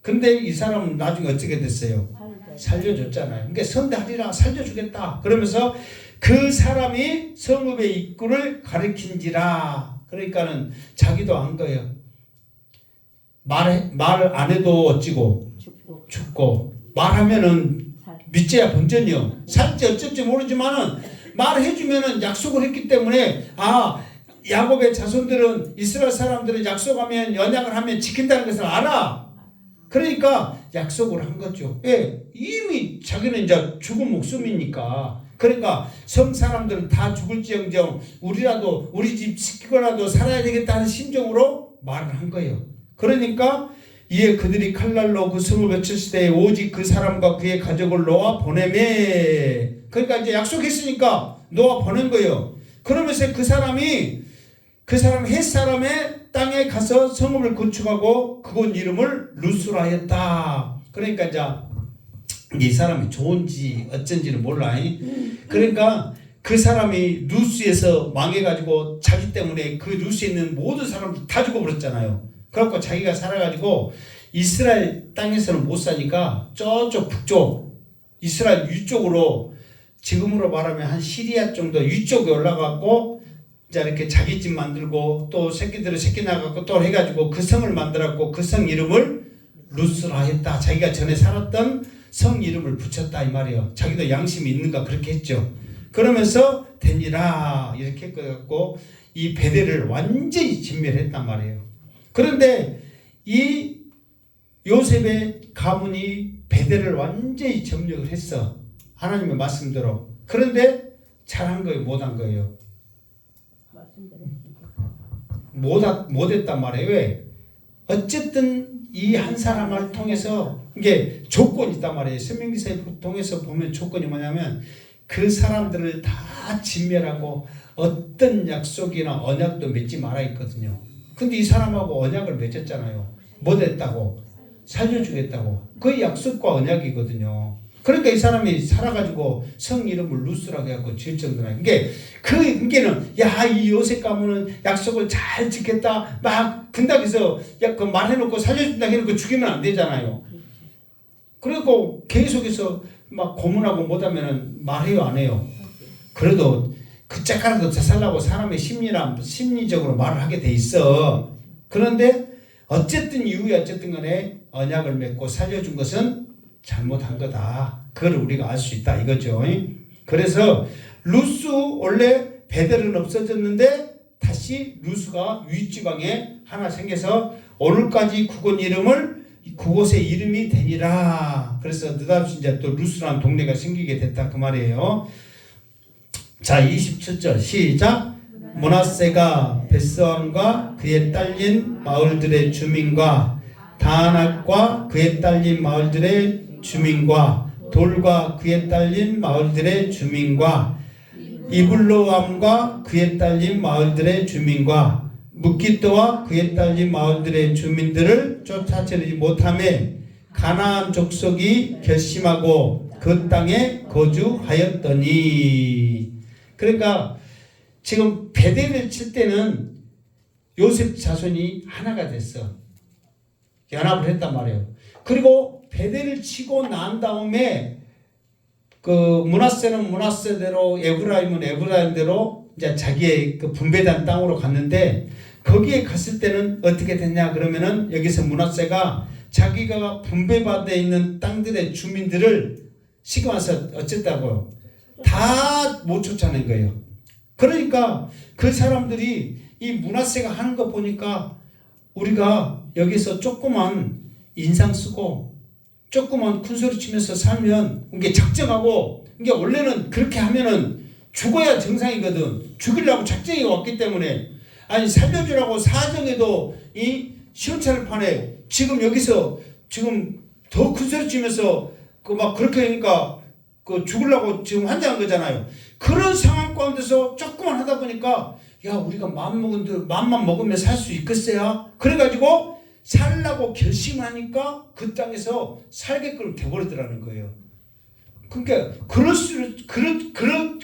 근데 이 사람은 나중에 어떻게 됐어요? 살려줬잖아요. 그러니까 선대하리라, 살려주겠다. 그러면서 그 사람이 성읍의 입구를 가리킨지라. 그러니까는 자기도 안 거예요. 말 안 해도 어찌고 죽고, 말하면은 믿져야 본전이요. 살지 어쩔지 모르지만은 말해주면은 약속을 했기 때문에, 야곱의 자손들은, 이스라엘 사람들은 약속하면, 연약을 하면 지킨다는 것을 알아. 그러니까 약속을 한 거죠. 예, 이미 자기는 이제 죽은 목숨이니까. 그러니까 성 사람들은 다 죽을지언정 우리라도, 우리 집 지키고라도 살아야 되겠다는 심정으로 말을 한 거예요. 그러니까 이에 그들이 칼날로 그 성을 외쳤을 때 오직 그 사람과 그의 가족을 놓아 보내매. 그러니까 이제 약속했으니까 놓아 보낸 거예요. 그러면서 그 사람 헷사람의 땅에 가서 성읍을 건축하고 그곳 이름을 루스라 하였다. 그러니까 이제 이 사람이 좋은지 어쩐지는 몰라. 그러니까 그 사람이 루스에서 망해가지고 자기 때문에 그 루스에 있는 모든 사람들 다 죽어버렸잖아요. 그래갖고 자기가 살아가지고 이스라엘 땅에서는 못 사니까 저쪽 북쪽 이스라엘 위쪽으로, 지금으로 말하면 한 시리아 정도 위쪽에 올라갔고 이제 이렇게 자기 집 만들고 또 새끼들을 새끼 나갖고 또 해가지고 그 성을 만들었고 그 성 이름을 루스라 했다. 자기가 전에 살았던 성 이름을 붙였다 이 말이에요. 자기도 양심이 있는가 그렇게 했죠. 그러면서 되니라 이렇게 해갖고 이 베델을 완전히 진멸했단 말이에요. 그런데 이 요셉의 가문이 베델을 완전히 점령을 했어. 하나님의 말씀대로. 그런데 잘한 거예요? 못한 거예요? 못했단 말이에요. 왜? 어쨌든 이 한 사람을 통해서, 이게 조건이 있단 말이에요.申命記사에 통해서 보면 조건이 뭐냐면 그 사람들을 다 진멸하고 어떤 약속이나 언약도 맺지 말아 있거든요. 근데 이 사람하고 언약을 맺었잖아요. 못했다고, 살려주겠다고. 그 약속과 언약이거든요. 그러니까 이 사람이 살아가지고 성 이름을 루스라고 해갖고 지을 정도나. 그게는, 이 요셉 가문은 약속을 잘 지켰다. 막 근다해서 그 말해놓고 살려준다 해놓고 죽이면 안 되잖아요. 그리고 계속해서 막 고문하고 못하면은 말해요, 안 해요? 그래도 그 짝가라도 더 살라고 사람의 심리적으로 말을 하게 돼 있어. 그런데 어쨌든 이후에 어쨌든 간에 언약을 맺고 살려준 것은 잘못한 거다. 그걸 우리가 알 수 있다 이거죠. 그래서 루스, 원래 베델은 없어졌는데 다시 루스가 윗지방에 하나 생겨서 오늘까지 그곳의 이름이 되니라. 그래서 느닷없이 이제 또 루스라는 동네가 생기게 됐다 그 말이에요. 자, 27절 시작. 므낫세가 벳스함과 그에 딸린 마을들의 주민과 다낙과 그에 딸린 마을들의 주민과 돌과 그에 딸린 마을들의 주민과 이블로암과 그에 딸린 마을들의 주민과 뭇기또와 그에 딸린 마을들의 주민들을 쫓아내지 못하며 가나안 족속이 결심하고 그 땅에 거주하였더니. 그러니까 지금 베델을 칠 때는 요셉 자손이 하나가 됐어. 연합을 했단 말이에요. 그리고 베델을 치고 난 다음에 그 므낫세는 므낫세대로, 에브라임은 에브라임대로 이제 자기의 그 분배된 땅으로 갔는데, 거기에 갔을 때는 어떻게 됐냐 그러면은 여기서 므낫세가 자기가 분배받아 있는 땅들의 주민들을 시기 와서 어쨌다고요? 다 못 쫓아낸 거예요. 그러니까 그 사람들이 이 므낫세가 하는 거 보니까 우리가 여기서 조그만 인상 쓰고 조그만 큰 소리 치면서 살면 이게 작정하고 이게 원래는 그렇게 하면은 죽어야 정상이거든. 죽이려고 작정이 왔기 때문에 아니 살려주라고 사정해도 이 시원찮을 판에 지금 여기서 지금 더 큰 소리 치면서 그 막 그렇게 하니까 그 죽으려고 지금 환장한 거잖아요. 그런 상황 가운데서 조금만 하다 보니까 야 우리가 마음만 먹으면 살 수 있겠어요? 그래가지고 살라고 결심하니까 그 땅에서 살게끔 돼버리더라는 거예요. 그러니까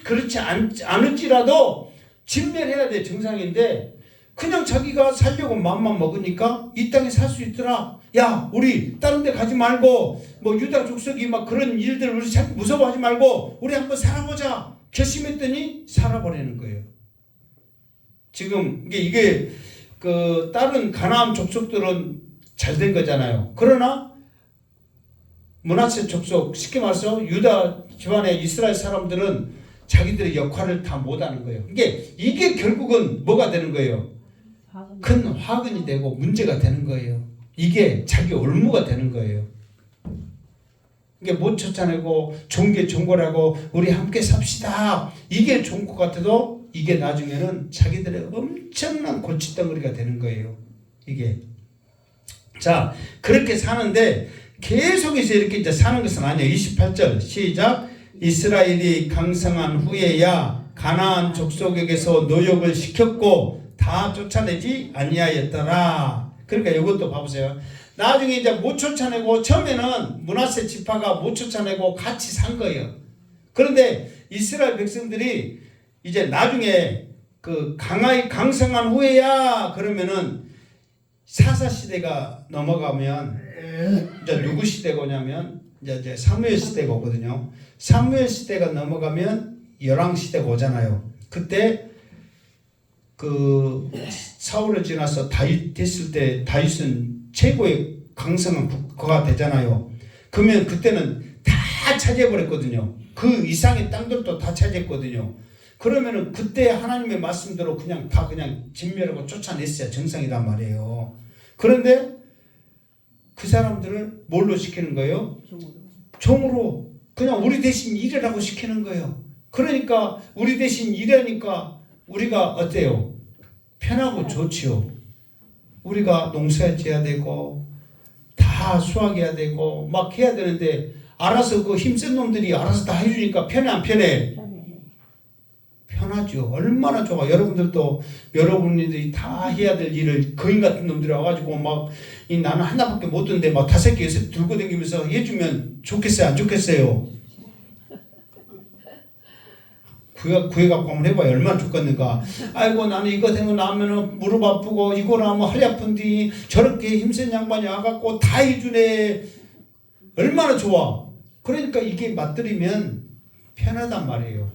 그렇지 않을지라도 진멸해야 돼 정상인데 그냥 자기가 살려고 마음만 먹으니까 이 땅에 살 수 있더라. 야 우리 다른 데 가지 말고 뭐 유다 족속이 막 그런 일들 우리 무서워하지 말고 우리 한번 살아보자 결심했더니 살아버리는 거예요. 지금 이게 그 다른 가나안 족속들은 잘 된 거잖아요. 그러나 므낫세 족속 쉽게 말해서 유다 집안의 이스라엘 사람들은 자기들의 역할을 다 못하는 거예요. 이게 결국은 뭐가 되는 거예요? 큰 화근이 되고 문제가 되는 거예요. 이게 자기 올무가 되는 거예요. 이게 못 쫓아내고 종교라고 우리 함께 삽시다. 이게 좋은 것 같아도 이게 나중에는 자기들의 엄청난 골칫덩어리가 되는 거예요. 이게 자 그렇게 사는데 계속해서 이렇게 이제 사는 것은 아니에요. 28절 시작. 이스라엘이 강성한 후에야 가나안 족속에게서 노역을 시켰고 다 쫓아내지 아니하였더라. 그러니까 이것도 봐보세요. 나중에 이제 못 쫓아내고 처음에는 므낫세 지파가 못 쫓아내고 같이 산 거예요. 그런데 이스라엘 백성들이 이제 나중에 그 강성한 후에야 그러면은 사사 시대가 넘어가면 이제 누구 시대가 오냐면 이제 사무엘 시대가 오거든요. 사무엘 시대가 넘어가면 열왕 시대가 오잖아요. 그때 그 사울을 지나서 다윗 됐을 때 다윗은 최고의 강성한 국가가 되잖아요. 그러면 그때는 다 차지해버렸거든요. 그 이상의 땅들도 다 차지했거든요. 그러면은 그때 하나님의 말씀대로 그냥 진멸하고 쫓아냈어야 정상이란 말이에요. 그런데 그 사람들을 뭘로 시키는 거예요? 종으로 그냥 우리 대신 일하라고 시키는 거예요. 그러니까 우리 대신 일하니까 우리가 어때요? 편하고 좋지요. 우리가 농사 지어야 되고 다 수확해야 되고 막 해야 되는데 알아서 그 힘센 놈들이 알아서 다 해주니까 편해 안 편해? 편하죠. 얼마나 좋아. 여러분들이 다 해야 될 일을 거인 같은 놈들이 와가지고 막 나는 하나밖에 못 듣는데 막 5개 6개 들고 다니면서 해주면 좋겠어요 안 좋겠어요? 구해갖고 한번 해봐요. 얼마나 좋겠는가. 아이고 나는 이거 되면 나면은 무릎 아프고 이거 나면 허리 아픈데 저렇게 힘센 양반이 와갖고 다 해주네. 얼마나 좋아. 그러니까 이게 맞들이면 편하단 말이에요.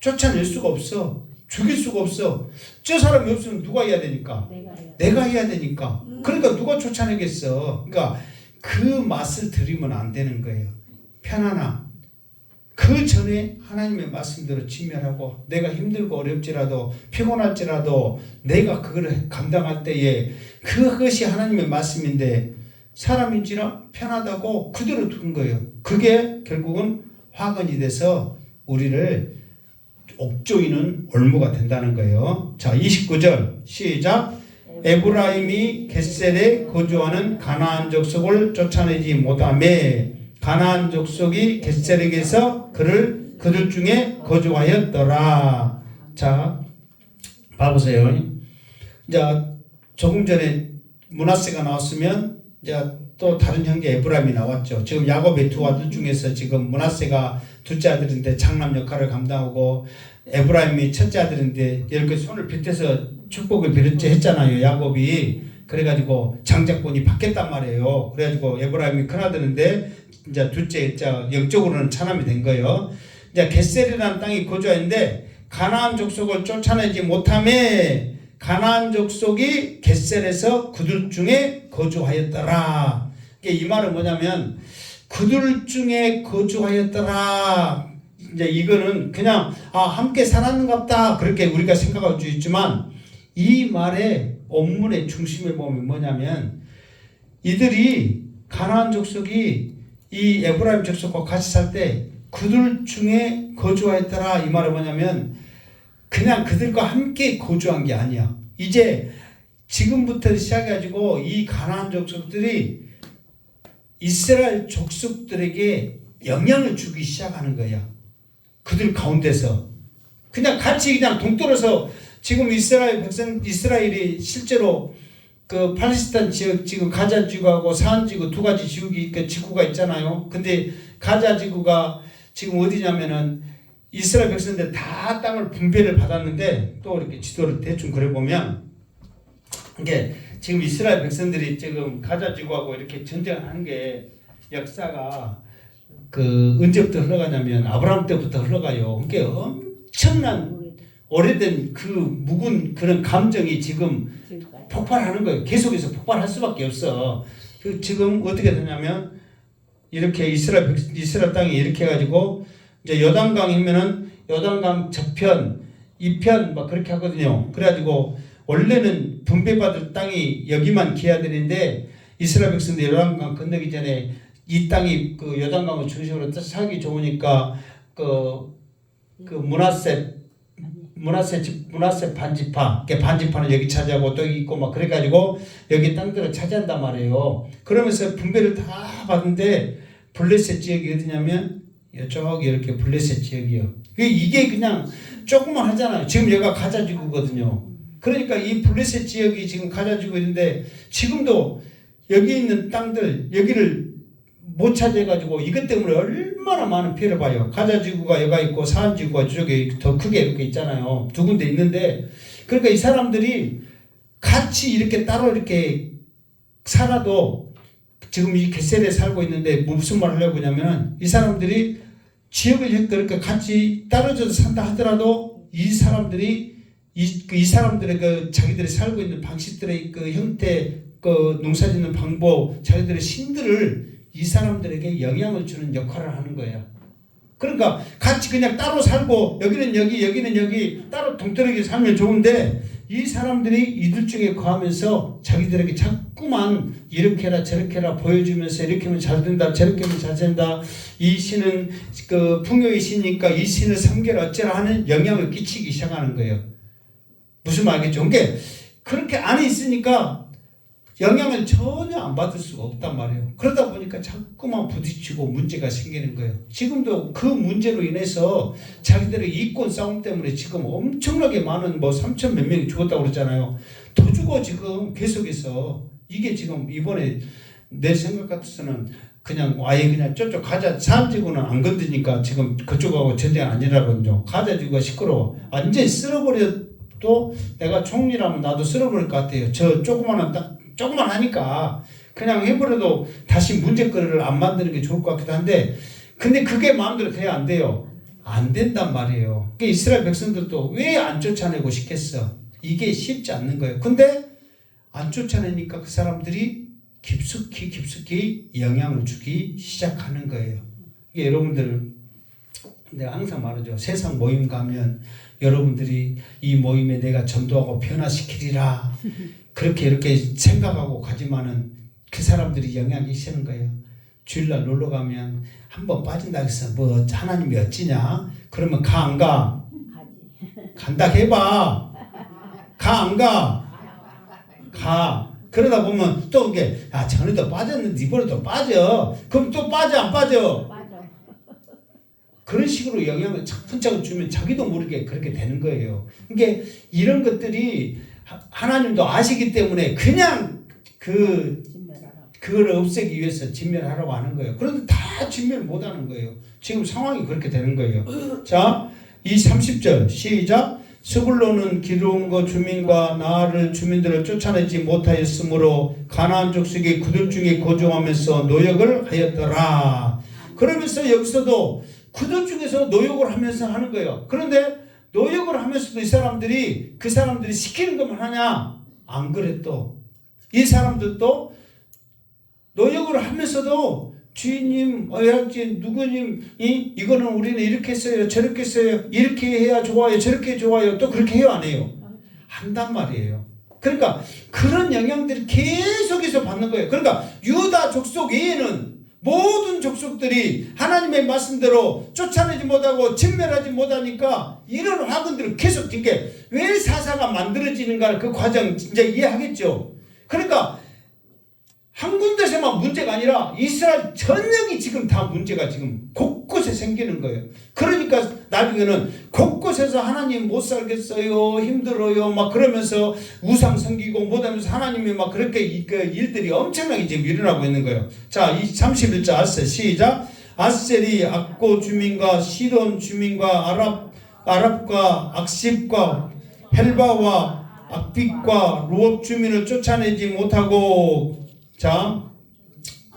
쫓아낼 수가 없어. 죽일 수가 없어. 저 사람이 없으면 누가 해야 되니까? 내가 해야 되니까. 그러니까 누가 쫓아내겠어. 그러니까 그 맛을 들이면 안 되는 거예요. 편안함. 그 전에 하나님의 말씀대로 진멸하고 내가 힘들고 어렵지라도 피곤할지라도 내가 그걸 감당할 때에 그것이 하나님의 말씀인데 사람인지라 편하다고 그대로 둔 거예요. 그게 결국은 화근이 돼서 우리를 옥조이는 올무가 된다는 거예요. 자 29절 시작. 에브라임이 겟셀에 거주하는 가나안 족속을 쫓아내지 못하매 가나안 족속이 겟셀에게서 그들 중에 거주하였더라. 자, 봐보세요. 이제 조금 전에 므낫세가 나왔으면 이제 또 다른 형제 에브라임이 나왔죠. 지금 야곱의 두 아들 중에서 지금 므낫세가 둘째 아들인데 장남 역할을 감당하고 에브라임이 첫째 아들인데 이렇게 손을 빗대서 축복을 빌었지 했잖아요. 야곱이. 그래가지고 장자권이 바뀌었단 말이에요. 그래가지고 에브라임이 큰아들인데 이제 둘째 영적으로는 차남이 된 거예요. 이제 겟셀이라는 땅이 거주했는데 가나안 족속을 쫓아내지 못하매 가나안 족속이 겟셀에서 그들 중에 거주하였더라. 이 말은 뭐냐면 그들 중에 거주하였더라. 이제 이거는 그냥 함께 살았는갑다 그렇게 우리가 생각할 수 있지만 이 말의 원문의 중심에 보면 뭐냐면 이들이 가나안 족속이 이 에브라임 족속과 같이 살 때 그들 중에 거주하였더라. 이 말은 뭐냐면 그냥 그들과 함께 거주한 게 아니야. 이제 지금부터 시작해가지고 이 가나안 족속들이 이스라엘 족속들에게 영향을 주기 시작하는 거야. 그들 가운데서 그냥 같이 그냥 동떨어서 지금 이스라엘이 실제로 그 팔레스타인 지역 지금 가자 지구하고 사한 지구 두 가지 지구가 있잖아요. 근데 가자 지구가 지금 어디냐면은 이스라엘 백성들 다 땅을 분배를 받았는데 또 이렇게 지도를 대충 그려보면 이게 지금 이스라엘 백성들이 지금 가자 지구하고 이렇게 전쟁하는 게 역사가 그 언제부터 흘러가냐면 아브라함 때부터 흘러가요. 그게 엄청난 오래된 그 묵은 그런 감정이 지금 폭발하는 거예요. 계속해서 폭발할 수밖에 없어. 그 지금 어떻게 되냐면 이렇게 이스라엘 땅이 이렇게 해가지고 이제 요단강이면은 요단강 저편, 이편 막 그렇게 하거든요. 그래가지고 원래는 분배받을 땅이 여기만 기하들인데 이스라엘 백성들이 요단강 건너기 전에 이 땅이 그 요단강을 중심으로 살기 좋으니까 그 문하세 반지파는 여기 차지하고 또 있고 막 그래가지고 여기 땅들을 차지한단 말이에요. 그러면서 분배를 다 받는데 블레셋 지역이 어디냐면 이쪽이 이렇게 블레셋 지역이요. 이게 그냥 조금만 하잖아요. 지금 여기가 가자지구거든요. 그러니까 이 블레셋 지역이 지금 가자지구 있는데 지금도 여기 있는 땅들 여기를 못 차지해가지고 이것 때문에 얼마나 많은 피해를 봐요. 가자지구가 여기가 있고 사한지구가 저쪽에 더 크게 이렇게 있잖아요. 두 군데 있는데 그러니까 이 사람들이 같이 이렇게 따로 이렇게 살아도 지금 이 겟셀에 살고 있는데 무슨 말을 하려고 하냐면은 이 사람들이 지역을 그렇게 같이 떨어져서 산다 하더라도 이 사람들이 이 사람들의 그 자기들이 살고 있는 방식들의 그 형태 그 농사짓는 방법 자기들의 신들을 이 사람들에게 영향을 주는 역할을 하는 거예요. 그러니까 같이 그냥 따로 살고 여기는 여기 여기는 여기 따로 동떨어져 살면 좋은데 이 사람들이 이들 중에 거하면서 자기들에게 자꾸만 이렇게 해라 저렇게 해라 보여주면서 이렇게 하면 잘 된다 저렇게 하면 잘 된다 이 신은 그 풍요의 신이니까 이 신을 섬겨라 어쩌라 하는 영향을 끼치기 시작하는 거예요. 무슨 말이겠죠? 그러니까 그렇게 안에 있으니까 영향을 전혀 안 받을 수가 없단 말이에요. 그러다 보니까 자꾸만 부딪히고 문제가 생기는 거예요. 지금도 그 문제로 인해서 자기들의 이권 싸움 때문에 지금 엄청나게 많은 3천 몇 명이 죽었다고 그러잖아요. 더 죽어 지금 계속해서. 이게 지금 이번에 내 생각 같아서는 그냥 아예 그냥 저쪽 가자 사한지구는 안 건드니까 지금 그쪽하고 전쟁 아니라거든요. 가자지구가 시끄러워. 완전히 쓸어버려도 내가 총리라면 나도 쓸어버릴 것 같아요. 저 조그만 하니까 그냥 해버려도 다시 문제거리를 안 만드는 게 좋을 것 같기도 한데 근데 그게 마음대로 돼야 안 돼요. 안 된단 말이에요. 그러니까 이스라엘 백성들도 왜 안 쫓아내고 싶겠어? 이게 쉽지 않는 거예요. 근데 안 쫓아내니까 그 사람들이 깊숙이 영향을 주기 시작하는 거예요. 이게 여러분들 내가 항상 말하죠. 세상 모임 가면 여러분들이 이 모임에 내가 전도하고 변화시키리라 그렇게 이렇게 생각하고 가지만은 그 사람들이 영향이 있는 거예요. 주일날 놀러 가면 한번 빠진다 해서 뭐 하나님이 어찌냐? 그러면 가 안 가? 간다 해봐. 가 안 가? 가. 그러다 보면 또 이게 전에도 빠졌는데 이번에도 빠져. 그럼 또 빠져 안 빠져? 그런 식으로 영향을 차근차근 주면 자기도 모르게 그렇게 되는 거예요. 그러니까 이런 것들이 하나님도 아시기 때문에 그냥 그걸 없애기 위해서 진멸하라고 하는 거예요. 그런데 다 진멸 못 하는 거예요. 지금 상황이 그렇게 되는 거예요. 자, 이 30절 시작. 스불론은 기드온과 주민과 나를 주민들을 쫓아내지 못하였으므로 가나안 족속이 그들 중에 거주하면서 노역을 하였더라. 그러면서 여기서도 그들 중에서 노역을 하면서 하는 거예요. 그런데 노역을 하면서도 이 사람들이 그 사람들이 시키는 것만 하냐? 안 그래. 또 이 사람들도 노역을 하면서도 주인님, 누구님, 이거는 우리는 이렇게 했어요, 저렇게 했어요, 이렇게 해야 좋아요, 저렇게 좋아요, 또 그렇게 해요, 안 해요? 한단 말이에요. 그러니까 그런 영향들이 계속해서 받는 거예요. 그러니까 유다 족속 외에는 모든 족속들이 하나님의 말씀대로 쫓아내지 못하고 진멸하지 못하니까 이런 화근들을 계속 이게 왜 사사가 만들어지는가 그 과정 이제 이해하겠죠. 그러니까 한 군데서만 문제가 아니라 이스라엘 전역이 지금 다 문제가 지금 곳곳에 생기는 거예요. 그러니까 나중에는 곳곳에서 하나님 못 살겠어요, 힘들어요, 막 그러면서 우상 섬기고 못하면서 하나님이 막 그렇게 일들이 엄청나게 지금 일어나고 있는 거예요. 자, 이 31절 아셀 시작. 아셀이 악고 주민과 시돈 주민과 아랍과 악십과 헬바와 악빛과 루업 주민을 쫓아내지 못하고, 자,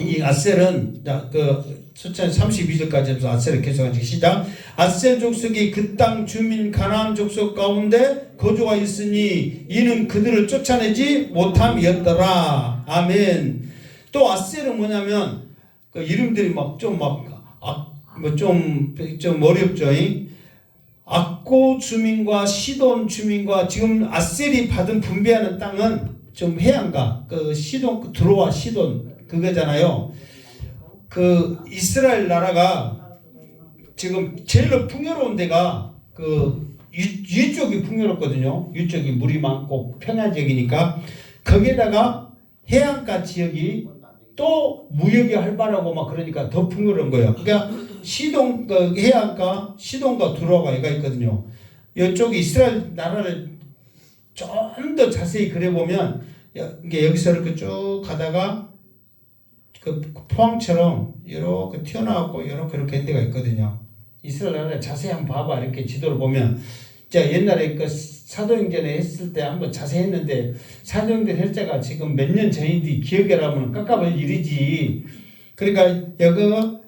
이 아셀은 그 32절까지 해서 아셀을 계속하시 시작. 아셀 족속이 그 땅 주민 가나안 족속 가운데 거주가 있으니 이는 그들을 쫓아내지 못함이었더라. 아멘. 또 아셀은 뭐냐면 그 이름들이 좀 어렵죠. 악고 주민과 시돈 주민과 지금 아셀이 받은 분배하는 땅은 좀 해안가, 그 시돈, 드로아 시돈 그거잖아요. 그 이스라엘 나라가 지금 제일 풍요로운 데가 그 위쪽이 풍요롭거든요. 위쪽이 물이 많고 평야 지역이니까 거기에다가 해안가 지역이 또 무역이 활발하고 막 그러니까 더 풍요로운 거예요. 그러니까 시돈 그 해안가 시돈과 드로아가 얘가 있거든요. 이쪽 이스라엘 나라를 좀 더 자세히 그려보면 이게 여기서 이렇게 쭉 가다가 그 포항처럼 이렇게 튀어나왔고 이렇게 데가 있거든요. 이스라엘 나라에 자세히 한번 봐봐. 이렇게 지도를 보면 제가 옛날에 그 사도행전에 했을 때 한번 자세히 했는데 사도행전 할 때가 지금 몇 년 전인지 기억이 나면 깜깜할 일이지. 그러니까 여가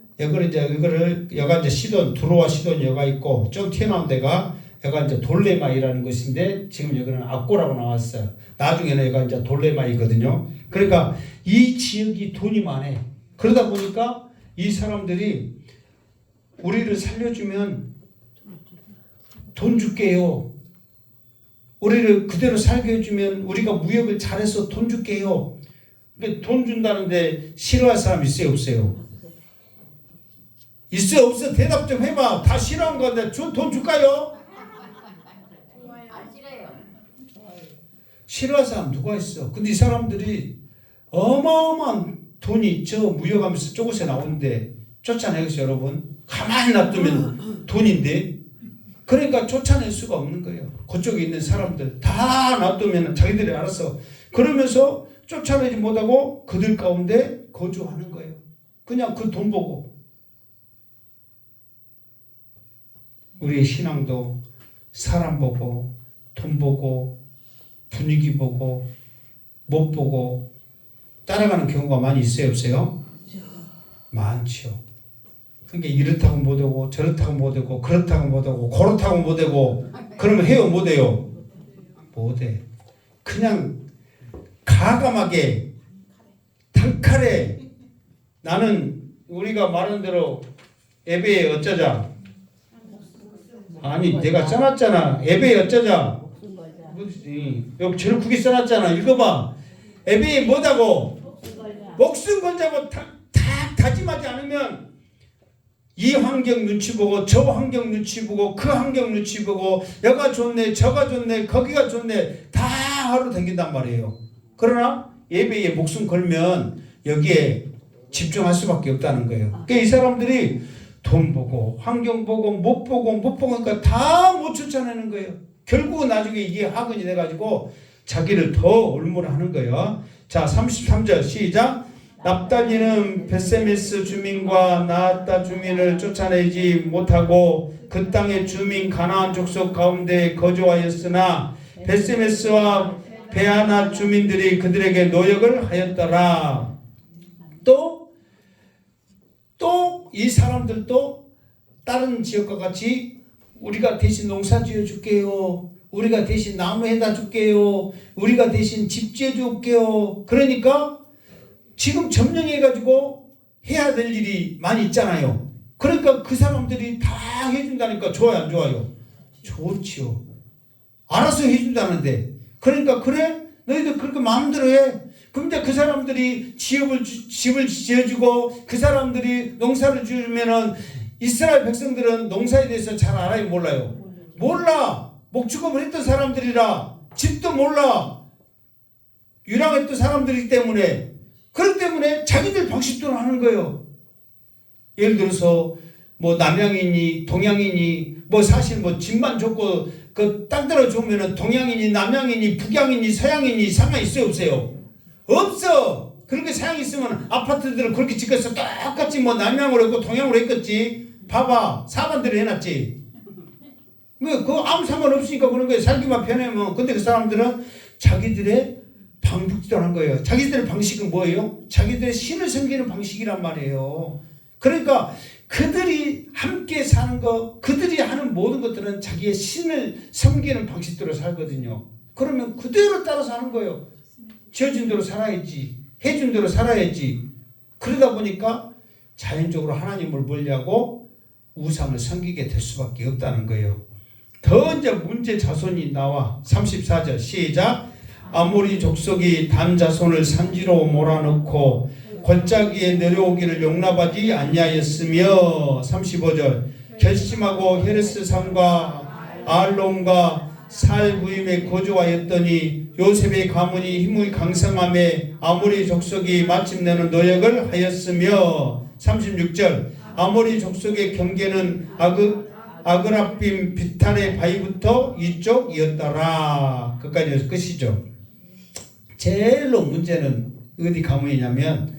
이제 시돈 드로아 시돈 여가 있고 좀 튀어나온 데가 여가 이제 돌레마이라는 것인데 지금 여기는 악고라고 나왔어요. 나중에는 여가 이제 돌레마이거든요. 그러니까 이 지역이 돈이 많아. 그러다 보니까 이 사람들이 우리를 살려주면 돈 줄게요. 우리를 그대로 살게 해주면 우리가 무역을 잘해서 돈 줄게요. 근데 돈 준다는데 싫어할 사람 있어요, 없어요? 있어요, 없어요? 대답 좀 해봐. 다 싫어한 건데 돈 줄까요? 안 싫어요. 싫어할 사람 누가 있어? 근데 이 사람들이 어마어마한 돈이 저 무역하면서 저곳에 나오는데 쫓아내겠어요, 여러분? 가만히 놔두면 돈인데. 그러니까 쫓아낼 수가 없는 거예요. 그쪽에 있는 사람들 다 놔두면 자기들이 알아서 그러면서 쫓아내지 못하고 그들 가운데 거주하는 거예요. 그냥 그 돈 보고. 우리의 신앙도 사람 보고 돈 보고 분위기 보고 못 보고 따라가는 경우가 많이 있어요, 없어요? 많죠. 그러니까 이렇다고 못하고 저렇다고 못하고 그렇다고 못하고 그렇다고 못하고 그러면 해요, 못해요? 못해. 그냥 가감하게 단칼에 나는 우리가 말한 대로 예배에 어쩌자. 아니 내가 써놨잖아. 예배에 어쩌자. 여기 저를 크게 써놨잖아. 읽어봐. 예배에 뭐다고? 목숨 걸자고 딱 다짐하지 않으면 이 환경 눈치 보고 저 환경 눈치 보고 그 환경 눈치 보고 여가 좋네 저가 좋네 거기가 좋네 다 하루 댕긴단 말이에요. 그러나 예배에 목숨 걸면 여기에 집중할 수밖에 없다는 거예요. 그러니까 이 사람들이 돈 보고 환경 보고 못 보고 하니까 다 못 쫓아내는 거예요. 결국은 나중에 이게 학원이 돼가지고 자기를 더 올무하는 거예요. 자, 33절 시작. 납달리는 벳세메스 주민과 나아따 주민을 쫓아내지 못하고 그 땅의 주민 가나안 족속 가운데 거주하였으나 벳세메스와 베아나 주민들이 그들에게 노역을 하였더라. 또 이 사람들도 다른 지역과 같이 우리가 대신 농사 지어 줄게요. 우리가 대신 나무 해다 줄게요. 우리가 대신 집 지어 줄게요. 그러니까 지금 점령해가지고 해야 될 일이 많이 있잖아요. 그러니까 그 사람들이 다 해준다니까 좋아요, 안 좋아요? 좋지요. 알아서 해준다는데. 그러니까 그래? 너희들 그렇게 마음대로 해. 근데 그 사람들이 집을 지어주고 그 사람들이 농사를 지으면은 이스라엘 백성들은 농사에 대해서 잘 알아요, 몰라요? 몰라. 목축업을 했던 사람들이라 집도 몰라. 유랑했던 사람들이기 때문에 그렇기 때문에 자기들 방식대로 하는 거예요. 예를 들어서 뭐 남양이니 동양이니 뭐 사실 뭐 집만 좋고 그 땅 들어 주면은 동양이니 남양이니 북양이니 서양이니 상관 있어요, 없어요? 없어. 그렇게 상황이 있으면 아파트들을 그렇게 짓겠어. 똑같이 뭐 남양으로 했고 동양으로 했겠지. 봐봐. 사반대로 해놨지. 그거 아무 상관없으니까 그런 거예요. 살기만 편하면. 근데 그 사람들은 자기들의 방식대로 한 거예요. 자기들의 방식은 뭐예요? 자기들의 신을 섬기는 방식이란 말이에요. 그러니까 그들이 함께 사는 거, 그들이 하는 모든 것들은 자기의 신을 섬기는 방식대로 살거든요. 그러면 그대로 따라서 하는 거예요. 지어준 대로 살아야지. 해준 대로 살아야지. 그러다 보니까 자연적으로 하나님을 멀리하고 우상을 섬기게 될 수밖에 없다는 거예요. 더 이제 문제 자손이 나와. 34절 시작. 아모리 족속이 단 자손을 산지로 몰아넣고 골짜기에 내려오기를 용납하지 아니하였으며 35절 결심하고 헤레스 산과 알론과 살부임에 거주하였더니 요셉의 가문이 힘의 강성함에 아모리 족속이 마침내는 노역을 하였으며 36절 아모리 족속의 경계는 아그라빔 비탄의 바위부터 이쪽이었더라. 끝까지 끝이죠. 제일로 문제는 어디 가문이냐면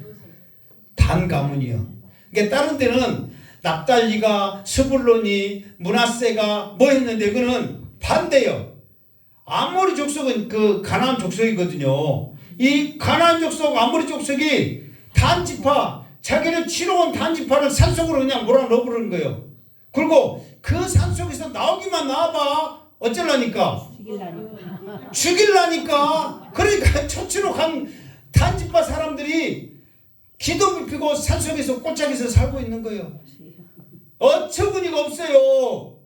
단 가문이요. 그러니까 다른 데는 납달리가 스불론이 므낫세가 뭐 했는데 그는 반대요. 아모리 족속은 그 가나안 족속이거든요. 이 가나안 족속 아모리 족속이 단 지파 자기를 치러 온 단 지파를 산속으로 그냥 몰아넣어버리는 거예요. 그리고 그 산속에서 나오기만 나와봐 어쩌려니까 죽일라니까. 그러니까 초치로 간 단 지파 사람들이 기도 눕히고 산속에서 꼴짝에서 살고 있는 거예요. 어처구니가 없어요.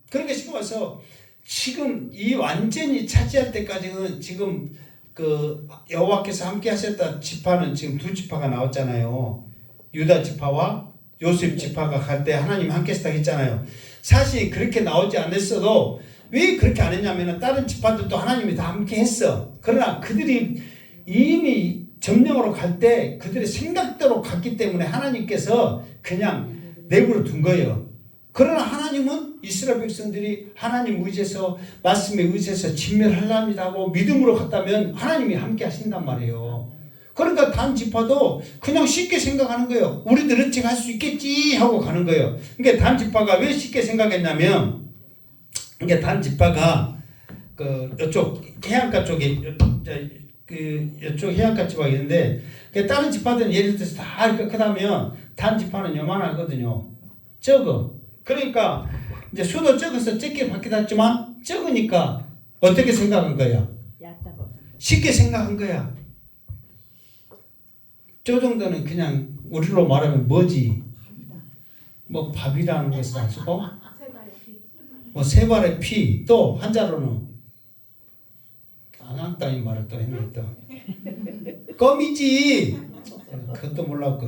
그러니까 지금 와서 지금 이 완전히 차지할 때까지는 지금 그 여호와께서 함께 하셨다 지파는 지금 두 지파가 나왔잖아요. 유다 지파와 요셉 지파가 갈 때 하나님 함께 했다 했잖아요. 사실 그렇게 나오지 않았어도 왜 그렇게 안 했냐면 다른 지파들도 하나님이 다 함께 했어. 그러나 그들이 이미 점령으로 갈 때 그들의 생각대로 갔기 때문에 하나님께서 그냥 내버려 둔 거예요. 그러나 하나님은 이스라엘 백성들이 하나님 의지해서 말씀에 의지해서 진멸하랍니다 하고 믿음으로 갔다면 하나님이 함께 하신단 말이에요. 그러니까 단 지파도 그냥 쉽게 생각하는 거예요. 우리들은 어찌 할 수 있겠지 하고 가는 거예요. 그러니까 단 지파가 왜 쉽게 생각했냐면 그러니까 단 지파가 그 이쪽 해안가 쪽에 이쪽 해안가 지파가 있는데 다른 지파들은 예를 들어서 다 이렇게 크다면 단 지파는 요만하거든요. 적어. 그러니까 이제 수도 적어서 적게 받기도 했지만 적으니까 어떻게 생각한 거야? 쉽게 생각한 거야. 저 정도는 그냥 우리로 말하면 뭐지? 뭐 밥이라는 것을 안 쓰고 뭐 세 발의 피 또 한자로는 안한다이 말을 또 했네 또 껌이지. 그것도 몰랐고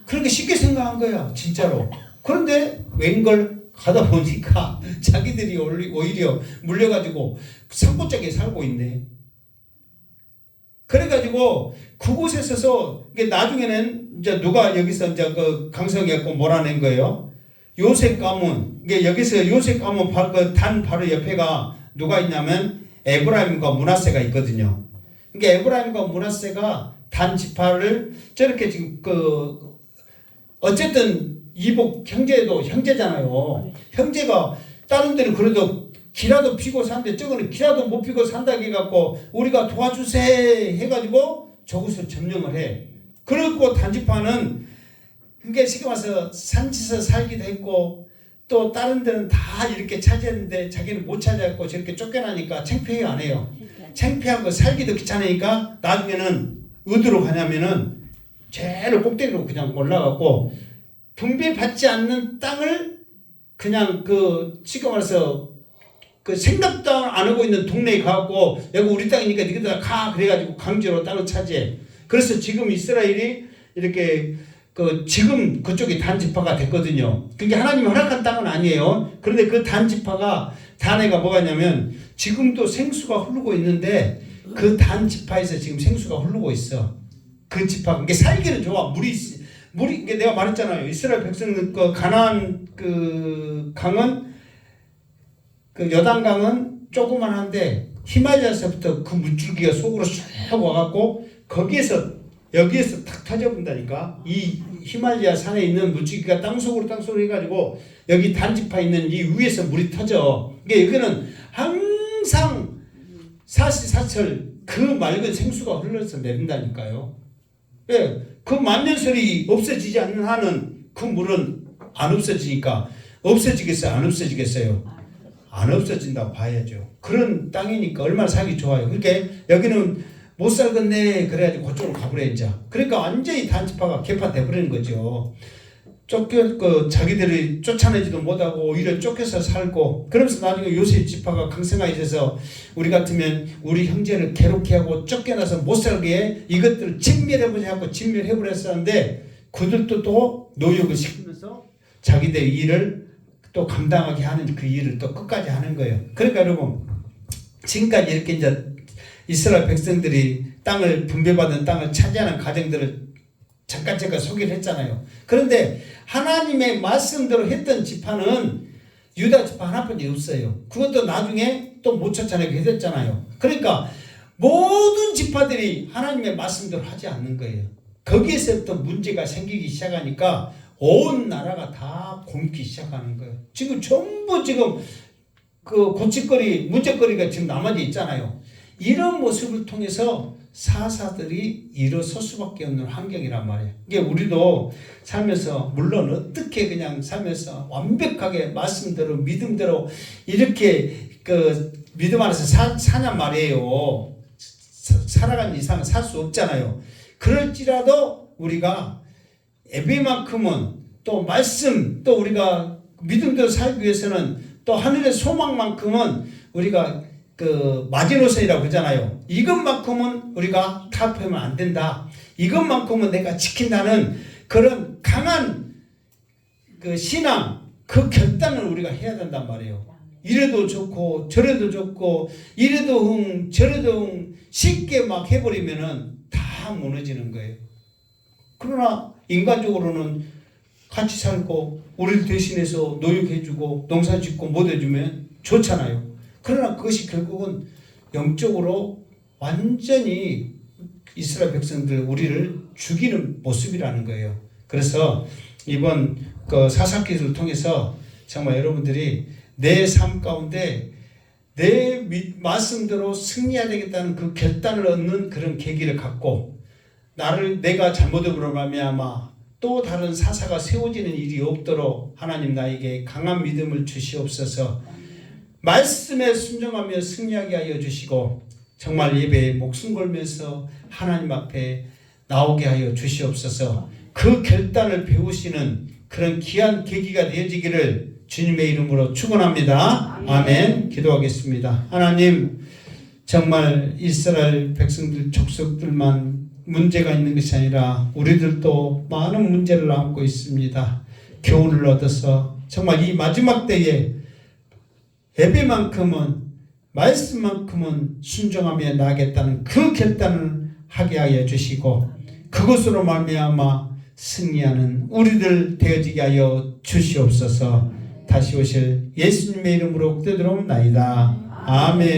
그렇게 쉽게 생각한 거야 진짜로. 그런데 웬걸 가다 보니까 자기들이 오히려 물려가지고 산골짜기에 살고 있네. 그래가지고 그곳에 서서 나중에는 이제 누가 여기서 이제 그 강성해갖고 몰아낸 거예요. 요셉 가문. 이게 여기서 요셉 가문 단 바로 옆에가 누가 있냐면 에브라임과 므낫세가 있거든요. 그러니까 에브라임과 므낫세가 단 지파를 저렇게 지금 어쨌든 이복 형제도 형제잖아요. 형제가 다른 데는 그래도 기라도 피고 사는데 저거는 기라도 못 피고 산다 해갖고 우리가 도와주세 해가지고 저곳을 점령을 해. 그리고 단지파는 그게 지금 와서 산지서 살기도 했고 또 다른 데는 다 이렇게 차지했는데 자기는 못 차지했고 저렇게 쫓겨나니까 창피해 안 해요. 창피하고 살기도 귀찮으니까 나중에는 어디로 가냐면은 제일 꼭대기로 그냥 올라가고 분배받지 않는 땅을 그냥 지금 와서 그 생각도 안 하고 있는 동네에 가고 여기 우리 땅이니까 너희들 가 그래가지고 강제로 땅을 차지해. 그래서 지금 이스라엘이 이렇게 그 지금 그쪽이 단지파가 됐거든요. 그게 하나님이 허락한 땅은 아니에요. 그런데 그 단지파가 단에가 뭐가 있냐면 지금도 생수가 흐르고 있는데 그 단지파에서 지금 생수가 흐르고 있어. 그 지파 이게 살기는 좋아. 물이 이게 내가 말했잖아요. 이스라엘 백성들 그 가나안 그 강은 그 여단강은 조그만한데 히말라야에서부터 그 물줄기가 속으로 쭉 와갖고 거기에서 여기에서 탁 터져본다니까. 이 히말라야 산에 있는 물줄기가 땅속으로 해가지고 여기 단지파 있는 이 위에서 물이 터져. 이게 여기는 항상 사시사철 그 맑은 생수가 흘러서 내린다니까요. 예, 그 만년설이 없어지지 않는 한은 그 물은 안 없어지니까 없어지겠어요? 안 없어지겠어요? 안 없어진다고 봐야죠. 그런 땅이니까 얼마나 살기 좋아요. 그러니까 여기는 못 살겠네 그래가지고 그쪽으로 가버려 이제. 그러니까 완전히 단지파가 개파돼버리는 거죠. 자기들이 쫓아내지도 못하고 오히려 쫓겨서 살고 그러면서 나중에 요셉 지파가 강성하게 돼서 우리 같으면 우리 형제를 괴롭게 하고 쫓겨나서 못 살게 해. 이것들을 진멸해보자 하고 진멸해버렸었는데 그들도 또 노역을 시키면서 자기들 일을 또 감당하게 하는 그 일을 또 끝까지 하는 거예요. 그러니까 여러분 지금까지 이렇게 이제 이스라엘 백성들이 땅을 분배받은 땅을 차지하는 과정들을 잠깐 제가 소개를 했잖아요. 그런데 하나님의 말씀대로 했던 지파는 유다 지파 하나뿐이 없어요. 그것도 나중에 또 못 쫓아내게 됐잖아요. 그러니까 모든 지파들이 하나님의 말씀대로 하지 않는 거예요. 거기에서부터 문제가 생기기 시작하니까 온 나라가 다 굶기 시작하는 거예요. 지금 전부 지금 그 고치거리, 문제거리가 지금 남아져 있잖아요. 이런 모습을 통해서 사사들이 일어설 수밖에 없는 환경이란 말이에요. 이게 우리도 살면서 물론 어떻게 그냥 살면서 완벽하게 말씀대로 믿음대로 이렇게 그 믿음 안에서 사냔 말이에요. 살아가는 이상은 살 수 없잖아요. 그럴지라도 우리가 예배만큼은 또 말씀 또 우리가 믿음대로 살기 위해서는 또 하늘의 소망만큼은 우리가 그 마지노선이라고 그러잖아요. 이것만큼은 우리가 타협하면 안 된다. 이것만큼은 내가 지킨다는 그런 강한 그 신앙, 그 결단을 우리가 해야 된단 말이에요. 이래도 좋고 저래도 좋고 이래도 흥 저래도 흥 쉽게 막 해버리면은 다 무너지는 거예요. 그러나 인간적으로는 같이 살고 우리를 대신해서 노역해주고 농사짓고 못 해주면 좋잖아요. 그러나 그것이 결국은 영적으로 완전히 이스라엘 백성들 우리를 죽이는 모습이라는 거예요. 그래서 이번 그 사사기를 통해서 정말 여러분들이 내 삶 가운데 내 말씀대로 승리해야 되겠다는 그 결단을 얻는 그런 계기를 갖고 내가 잘못함으로 말미암아 또 다른 사사가 세워지는 일이 없도록 하나님 나에게 강한 믿음을 주시옵소서. 말씀에 순종하며 승리하게 하여 주시고 정말 예배에 목숨 걸면서 하나님 앞에 나오게 하여 주시옵소서. 그 결단을 배우시는 그런 귀한 계기가 되어지기를 주님의 이름으로 축원합니다. 아멘. 기도하겠습니다. 하나님 정말 이스라엘 백성들 족속들만 문제가 있는 것이 아니라 우리들도 많은 문제를 안고 있습니다. 교훈을 얻어서 정말 이 마지막 때에 예배만큼은 말씀만큼은 순종하며 나가겠다는 그 결단을 하게 하여 주시고 그것으로 말미암아 승리하는 우리들 되어지게 하여 주시옵소서. 다시 오실 예수님의 이름으로 기도드리옵나이다. 아멘.